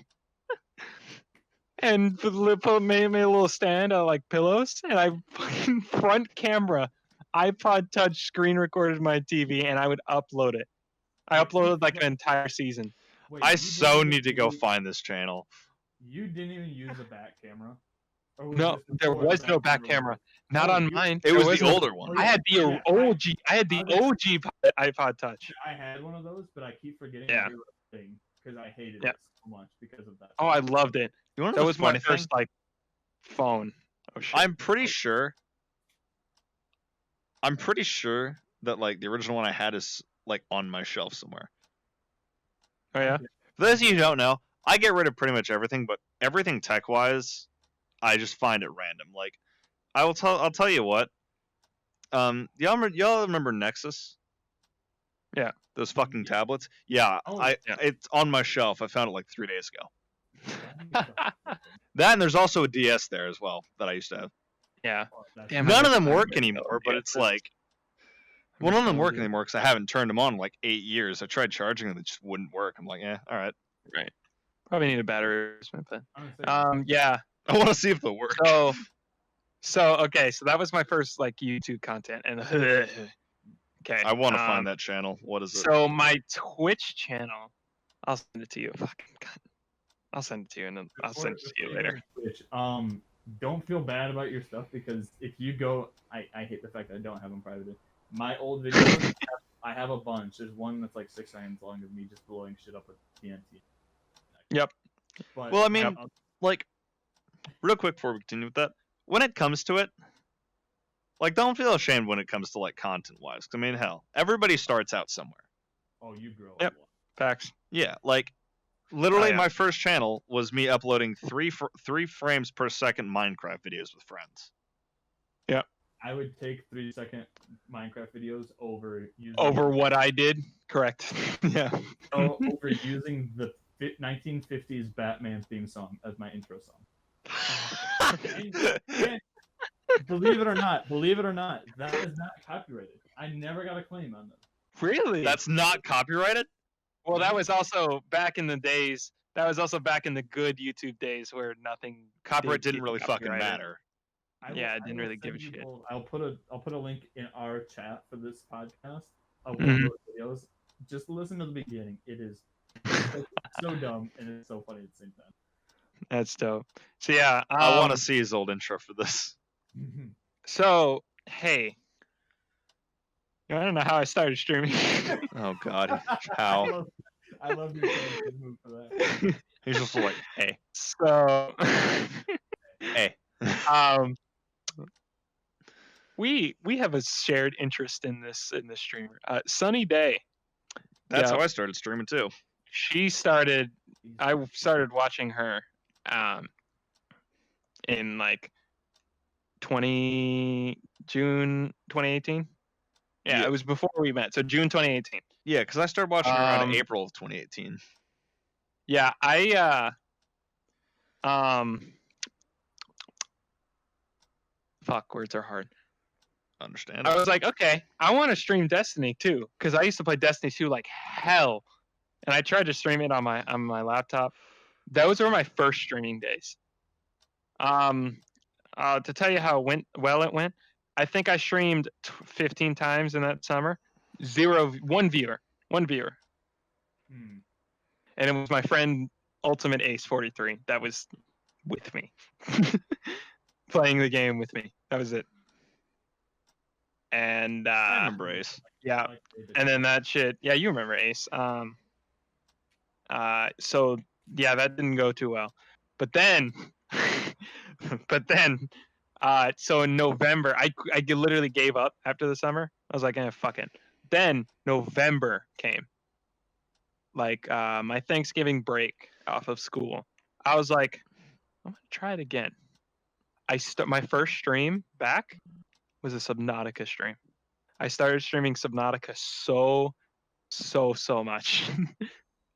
and made a little stand of like pillows, and I fucking front camera iPod Touch screen recorded my TV, and I would upload it. I Wait, uploaded like an entire season. Wait, I you so didn't need to go use- find this channel. You didn't even use a back camera? Or was No, this there before the was no back camera. Not Oh, on you- mine. It There was the no- older one. I had the Yeah, OG. I had the I was- OG iPod Touch. I had one of those, but I keep forgetting Yeah. to do the thing because I hated Yeah. it so much because of that. Oh, I loved it. You want to That know was the my funny thing? first like phone. Oh shit. I'm pretty sure that like the original one I had is like on my shelf somewhere. Oh yeah. For those of you who don't know, I get rid of pretty much everything, but everything tech wise, I just find it random. Like I'll tell you what. Y'all remember Nexus? Yeah. Those fucking tablets? Yeah, Oh, yeah. it's on my shelf. I found it like 3 days ago. That and there's also a DS there as well that I used to have. Yeah. That's- Damn, None of I them miss work those anymore, but DSs. it's like, well, none of them work nostalgia. anymore because I haven't turned them on in like 8 years. I tried charging them, it just wouldn't work. I'm like, all right. Probably need a battery replacement, but Honestly, yeah. I want to see if they'll work. So okay, so that was my first like YouTube content, and okay. I want to find that channel. What is it? So my Twitch channel, I'll send it to you. Fucking God. I'll send it to you, and then I'll send it to you before later. Twitch, don't feel bad about your stuff because if you go, I hate the fact that I don't have them privated. My old videos, I have a bunch. There's one that's like 6 seconds long of me just blowing shit up with TNT. Yep. But, Well, I mean, Yep. like, real quick before we continue with that, when it comes to it, like, don't feel ashamed when it comes to like content wise. I mean, hell, everybody starts out somewhere. oh, you grow Yep. up. a lot. Facts. Yeah, like, literally, yeah. my first channel was me uploading three frames per second Minecraft videos with friends. I would take 3-second Minecraft videos over using Over what I did, correct? Yeah. over using the 1950s Batman theme song as my intro song. And believe it or not, that is not copyrighted. I never got a claim on this. Really? That's not copyrighted. Well, that was also back in the days. That was also back in the good YouTube days where nothing Copyright did didn't get really fucking copyrighted. matter. Yeah, it didn't really give a send you shit. both- I'll put a link in our chat for this podcast of one Mhm. of those videos. Just listen to the beginning. It is so dumb and it's so funny at the same time. That's dope. So yeah, I want to see his old intro for this. So hey, I don't know how I started streaming. Oh God, how? I love your character move for that. He's just like, hey, So hey. um, we have a shared interest in this streamer. Sunny Day. That's Yeah. how I started streaming too. She started. I started watching her, in like June 2018. Yeah, Yeah. it was before we met. So June 2018. Yeah, because I started watching her around Um, April of 2018. Yeah, fuck, words are hard. Understand? I was like, okay, I want to stream Destiny 2 because I used to play Destiny 2 like hell, and I tried to stream it on my laptop. Those were my first streaming days. To tell you how it went, I think I streamed 15 times in that summer. One viewer, Hmm. and it was my friend Ultimate Ace 43 that was with me, playing the game with me. That was it. And I remember Ace. yeah, and then that shit. Yeah, you remember Ace. So yeah, that didn't go too well. But then, so in November, I literally gave up after the summer. I was like, fuck it. Then November came, like my Thanksgiving break off of school. I was like, I'm gonna try it again. My first stream back was a Subnautica stream. I started streaming Subnautica so much.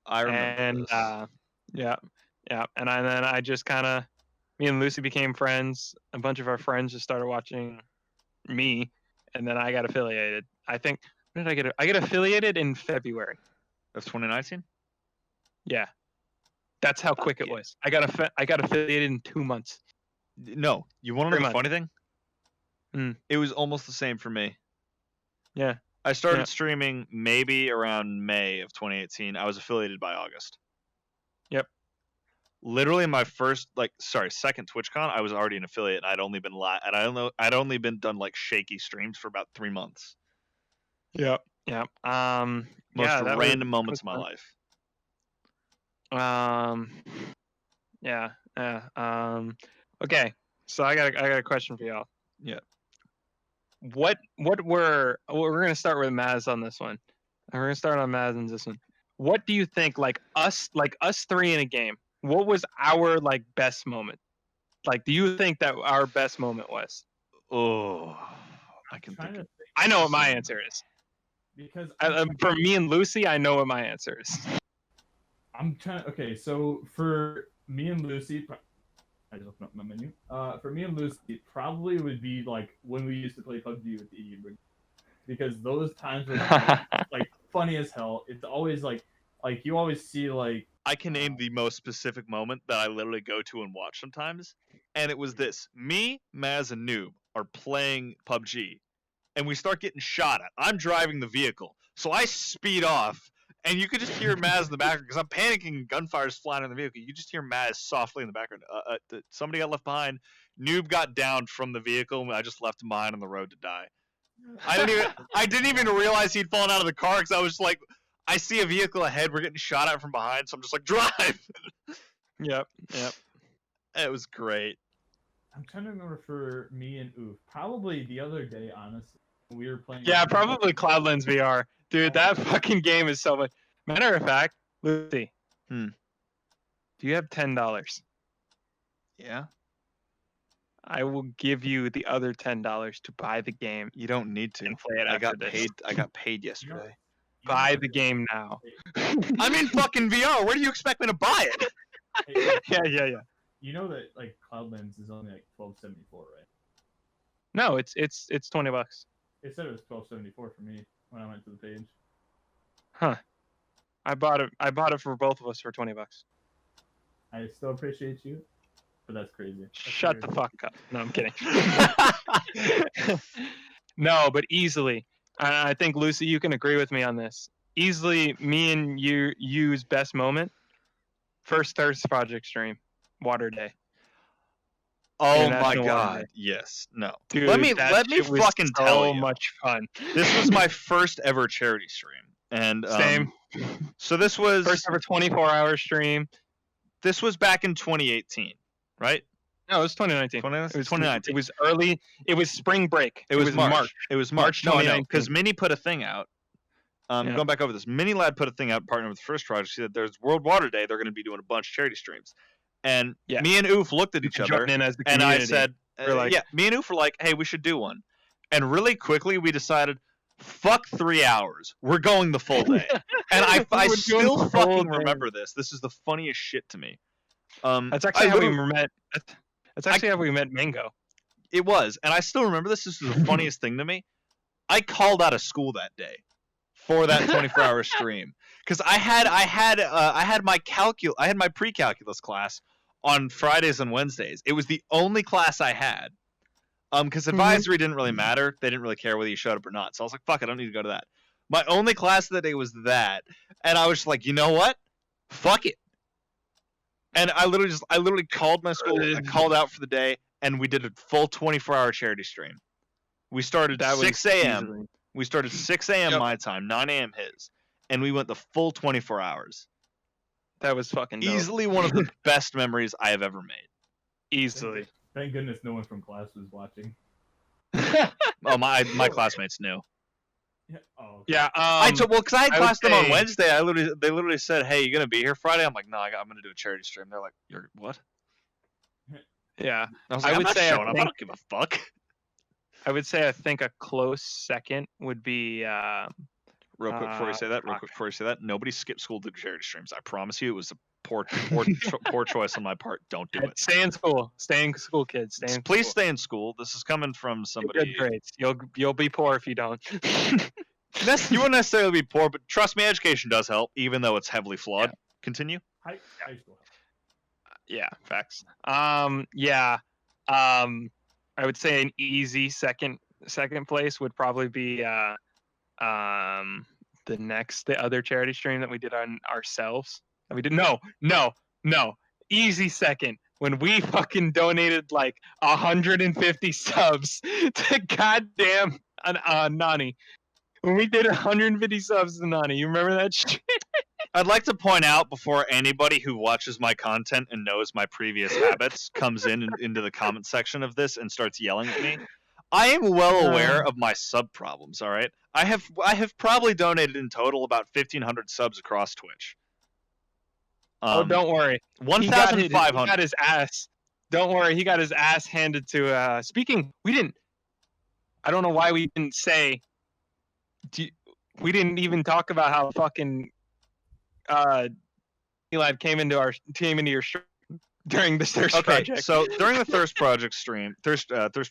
I remember And this. yeah, and then I just kind of, me and Lucy became friends. A bunch of our friends just started watching me, and then I got affiliated. I think, when did I get? I get affiliated in February. Of 2019? Yeah, that's how quick it yeah. was. I got affiliated in 2 months. No. You want to know 3 the funny thing? It was almost the same for me. Yeah. I started Yeah. streaming maybe around May of 2018. I was affiliated by August. Yep. Literally my second TwitchCon, I was already an affiliate, and I'd only been done like shaky streams for about 3 months. Yep. Most that random was moments of my fun. life. Okay, so I got a question for y'all. Yeah. We're gonna start with Maz on this one. We're gonna start on Maz on this one. What do you think, like us three in a game? What was our like best moment? Like, do you think that our best moment was? Oh, I can Trying think to of think I know what my answer is. because For me and Lucy, I know what my answer is. I'm trying. Okay, so for me and Lucy, I just opened up my menu. For me and Lucy, it probably would be like when we used to play PUBG with the because those times were like funny as hell. It's always like you always see like I can name the most specific moment that I literally go to and watch sometimes, and it was this: me, Maz, and Noob are playing PUBG, and we start getting shot at. I'm driving the vehicle, so I speed off, and you could just hear Maz in the background because I'm panicking and gunfire's flying in the vehicle. You just hear Maz softly in the background. Somebody got left behind. Noob got downed from the vehicle, and I just left him behind on the road to die. I didn't even realize he'd fallen out of the car because I was like, I see a vehicle ahead. We're getting shot at from behind, so I'm just like, drive. Yep. It was great. I'm trying to remember for me and Oof. Probably the other day, honestly, when we were playing. Yeah, probably Cloudlands VR. Dude, that fucking game is so much. Matter of fact, Lucy. Hmm. Do you have $10? Yeah. I will give you the other $10 to buy the game You don't need to. and play it I after got this. paid. I got paid yesterday. Buy the game now. I'm in fucking VR. Where do you expect me to buy it? Yeah. You know that like Cloudlands is only like $12.74, right? No, it's $20. It said it was $12.74 for me when I went to the page. Huh. I bought it for both of us for $20. I still appreciate you, but that's crazy. That's Shut the weird. fuck up. No, I'm kidding. No, but easily. I think, Lucy, you can agree with me on this. Easily, me and you's best moment. First Thirst Project stream, Water Day. Oh International my Water god. Day. Yes. No. Dude, let me that shit was fucking so tell you. much fun. This was my first ever charity stream, and Same. So this was First ever 24-hour stream. this was back in 2018, right? No, it was 2019. 2019? It was 2019. It was early. It was spring break. It was March. It was March. March No, I know, 2019. because Minnie put a thing out. Yeah. Going back over this, Mini Lad put a thing out, partnered with the first project. She said there's World Water Day. They're going to be doing a bunch of charity streams, and Yeah. me and Oof looked at You each can other, join in as the and I community. said, We're like- yeah, me and Oof were like, hey, we should do one, and really quickly we decided, fuck 3 hours, we're going the full day, and I We're doing still the full fucking day. remember this. This is the funniest shit to me. That's actually I how we literally- met. That's actually how we met Mango. It was, and I still remember this. This is the funniest thing to me. I called out of school that day for that 24-hour stream because I had my pre-calculus class on Fridays and Wednesdays. It was the only class I had. Because advisory didn't really matter. They didn't really care whether you showed up or not. So I was like, fuck, I don't need to go to that. My only class that day was that, and I was just like, you know what? Fuck it. And I literally called my school. I called out for the day, and we did a full 24-hour charity stream. We started That was 6 a.m. easily- We started 6 a.m. Yep. my time, 9 a.m. his, and we went the full 24 hours. That was fucking dope. Easily one of the best memories I have ever made. Easily. Thank goodness no one from class was watching. Oh, my classmates knew. Yeah. Oh. Yeah. Because I had I would class them on say- Wednesday. They literally said, "Hey, you gonna be here Friday?" I'm like, "No, I'm gonna do a charity stream." They're like, "You're what?" Yeah. And I was I like, "I'm would not say I showing up. I think- don't give a fuck." I would say I think a close second would be Real quick before you say that, fuck. nobody skipped school to do charity streams. I promise you, it was a poor choice on my part. Don't do it. Stay in school. Stay in school, kids. Stay in Please school. stay in school. This is coming from Get somebody. good grades. You'll be poor if you don't. You wouldn't necessarily be poor, but trust me, education does help, even though it's heavily flawed. Continue. High school. Yeah, facts. Yeah. I would say an easy second place would probably be the other charity stream that we did on ourselves. And we did no. Easy second when we fucking donated like 150 subs to goddamn Nani. When we did 150 subs to Nani, you remember that shit? I'd like to point out before anybody who watches my content and knows my previous habits comes into the comment section of this and starts yelling at me. I am well aware of my sub problems. All right, I have probably donated in total about 1,500 subs across Twitch. Don't worry. He 1,500. got his ass. Don't worry, he got his ass handed to. Speaking, I don't know why we didn't say. We didn't even talk about how fucking. Elad came into your stream during the Thirst project. So during the Thirst project stream, essentially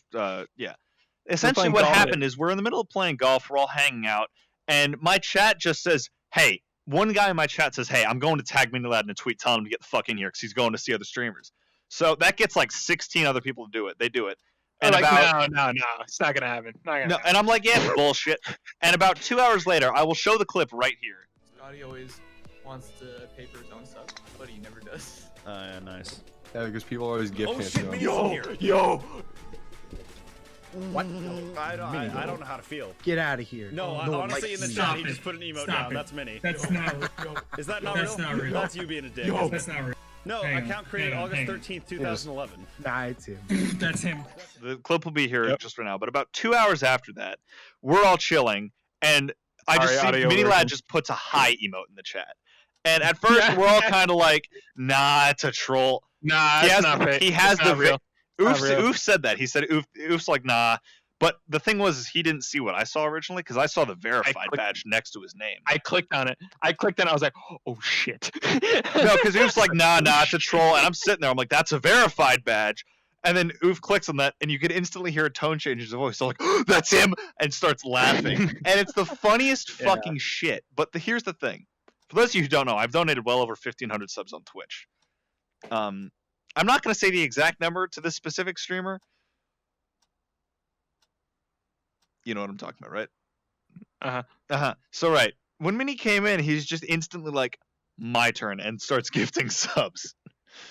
playing what golf. happened is we're in the middle of playing golf, we're all hanging out, and my chat just says, "Hey." One guy in my chat says, "Hey, I'm going to tag Minilad in a tweet, telling him to get the fuck in here because he's going to see other streamers." So that gets like 16 other people to do it. They do it. And And about no, it's not gonna happen. Not gonna no, happen. and I'm like, "Yeah, bullshit." And about 2 hours later, I will show the clip right here. Scotty always wants to pay for his own stuff, but he never does. Yeah, nice. Yeah, because people always gift Oh it shit, to him. Minnie's in here. Yo! What? I don't know how to feel. Get out of here. No, honestly, in the Stop chat, he it. just put an emote Stop down. it. That's Minnie. That's not. Is that not That's real? not real. That's you being a dick. Yo. That's not real. No, Hang on, account created hang on, August hang on. 13th, 2011. Nah, it's him. That's him. The clip will be here Yep. just right now. But about 2 hours after that, we're all chilling, and I just see Sorry, audio Minilad version. just puts a hi emote in the chat. And at first, Yeah. we're all kind of like, "Nah, it's a troll." Nah, He it's has- not fake. he has It's not the real. Oof, Not real. Oof said that. He said Oof's like, "Nah." But the thing was, is he didn't see what I saw originally because I saw the verified clicked- badge next to his name. I clicked on it. I was like, oh shit. No, because Oof's like, nah, it's a troll. And I'm sitting there. I'm like, that's a verified badge. And then Oof clicks on that, and you could instantly hear a tone change in his voice. So like, that's him, and starts laughing. And it's the funniest fucking shit. But here's the thing. For those of you who don't know, I've donated well over 1,500 subs on Twitch. I'm not going to say the exact number to this specific streamer. You know what I'm talking about, right? So right, when Minnie came in, he's just instantly like, "My turn," and starts gifting subs.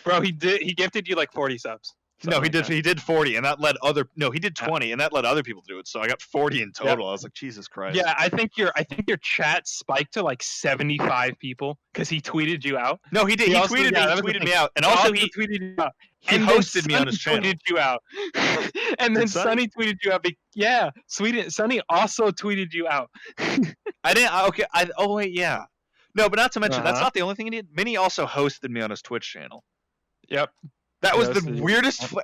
Bro, he gifted you like 40 subs. No, he Something did. like that. He did 40, and that led other. No, he did 20, and that led other people to do it. So I got 40 in total. I was like, Jesus Christ. Yeah, I think your chat spiked to like 75 people because he tweeted you out. No, he did. He also- tweeted yeah, that me. was He the tweeted me thing. out, and also he tweeted you out. he And then hosted me on his Sonny channel. tweeted you out. And then Did Sonny? Sonny tweeted you out. Yeah, Sonny also tweeted you out. I didn't. Okay. Oh wait, yeah. No, but not to mention that's Uh-huh. not the only thing he did. Minnie also hosted me on his Twitch channel. Yep. That was Yeah, the so- weirdest.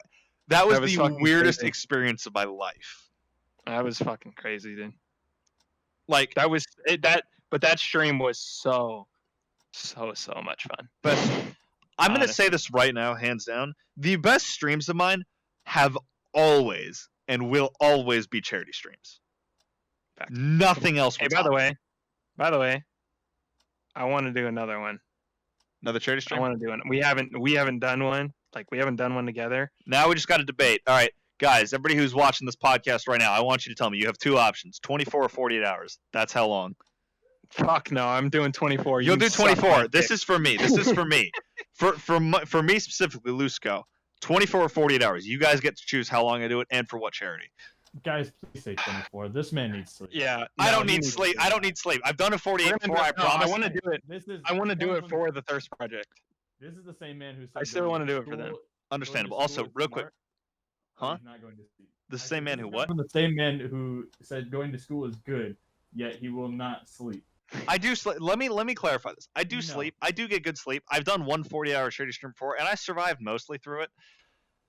That was was the fucking weirdest crazy. experience of my life. That was fucking crazy, dude. Like, That was but that stream was so much fun. but I'm gonna Honestly. say this right now, hands down. The best streams of mine have always and will always be charity streams. Fact. Nothing else. Hey, will by the top it. way, I want to do another one. Another charity I stream. want to do one. We haven't done one. Like we haven't done one together. Now we just got to debate. All right, guys, everybody who's watching this podcast right now, I want you to tell me you have two options: 24 or 48 hours. That's how long. Fuck no, I'm doing 24. You'll You do suck my 24. This dick. is for me. This is for me. For me specifically, Lusco. 24 or 48 hours. You guys get to choose how long I do it and for what charity. Guys, please say 24. This man needs sleep. Yeah. I no, don't he need needs sleep. to. I don't need sleep. I've done a 48 We're gonna before. do- I no, I promise. wanna do it. This is. I want to do coming it from for the Thirst Project. This is the same man who said. I still going wanna to do it for them. school- Understandable. going to Also, school is real quick, smart, but huh? he's not going to sleep. The I same said, man this who is what? From the same man who said going to school is good, yet he will not sleep. I do sleep. Let me clarify this. I do No. sleep. I do get good sleep. I've done one 40-hour charity stream before, and I survived mostly through it.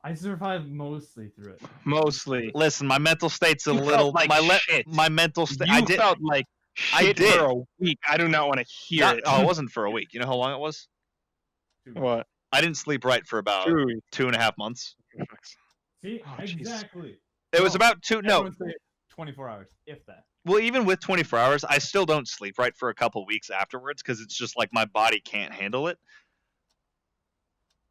I survived mostly through it. Mostly. Listen, my mental state's a You felt little. like shit. My mental state. You I did. felt like I shit did. for a week. I do not want to hear Not- it. oh, it wasn't for a week. You know how long it was? What? I didn't sleep right for about 2.5 months. See, Oh, Jesus. exactly. It was No, about two. No, Everyone say 24 hours, if that. well, even with 24 hours, I still don't sleep right for a couple weeks afterwards because it's just like my body can't handle it.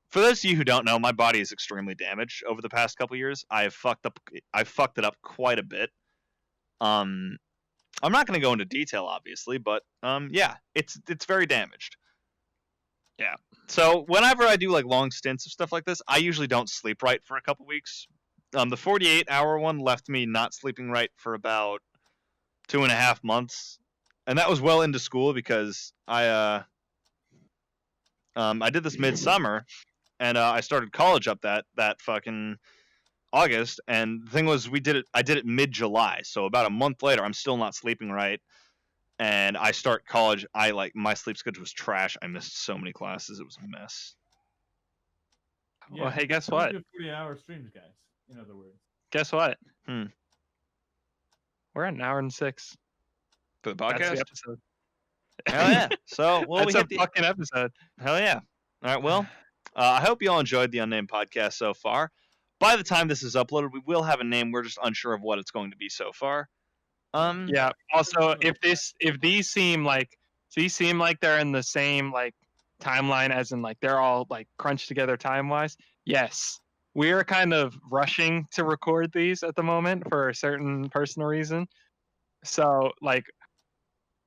For those of you who don't know, my body is extremely damaged over the past couple years. I've fucked it up quite a bit. I'm not going to go into detail, obviously, but yeah, it's very damaged. Yeah. So whenever I do like long stints of stuff like this, I usually don't sleep right for a couple weeks. The 48-hour one left me not sleeping right for about 2.5 months, and that was well into school because I did this midsummer, and I started college up that fucking August. And the thing was, I did it mid-July, so about a month later, I'm still not sleeping right. And I start college. My sleep schedule was trash. I missed so many classes. It was a mess. Well, hey, guess don't what? do 40-hour streams, guys. In other words. Guess what? Hmm. We're at an hour and 6. For the That's podcast? the episode. Hell yeah. So, well, we That's a hit the fucking episode. Hell yeah. All right, well, I hope you all enjoyed the Unnamed podcast so far. By the time this is uploaded, we will have a name. We're just unsure of what it's going to be so far. Yeah. Also, if these seem like they're in the same like timeline, as in like they're all like crunched together time wise, yes, we are kind of rushing to record these at the moment for a certain personal reason. So like,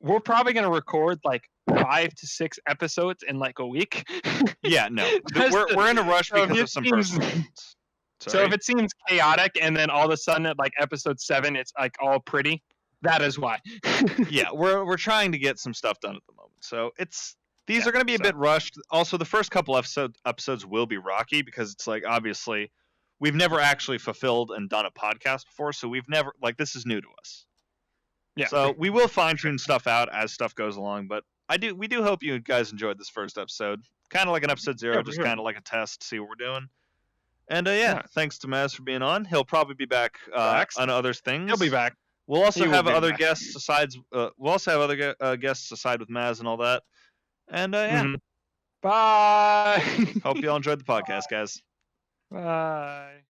we're probably gonna record like 5 to 6 episodes in like a week. Yeah, no. Just We're in a rush so if because it of some seems- personal reasons. So Sorry. if it seems chaotic and then all of a sudden at like episode 7 it's like all pretty, that is why. Yeah, we're trying to get some stuff done at the moment. So these Yeah, are going to be a so- bit rushed. Also, the first couple episodes will be rocky because it's like obviously we've never actually fulfilled and done a podcast before, so this is new to us. Yeah. So we will fine tune stuff out as stuff goes along, but we do hope you guys enjoyed this first episode. Kind of like an episode 0, Yeah, just sure. kind of like a test to see what we're doing. And Yeah. thanks to Maz for being on. He'll probably be back Facts. on other things. He'll be back. We'll also He will have be other back. guests besides. We'll also have other guests aside with Maz and all that. And yeah, Mhm. Bye. hope you all enjoyed the podcast, guys. Bye.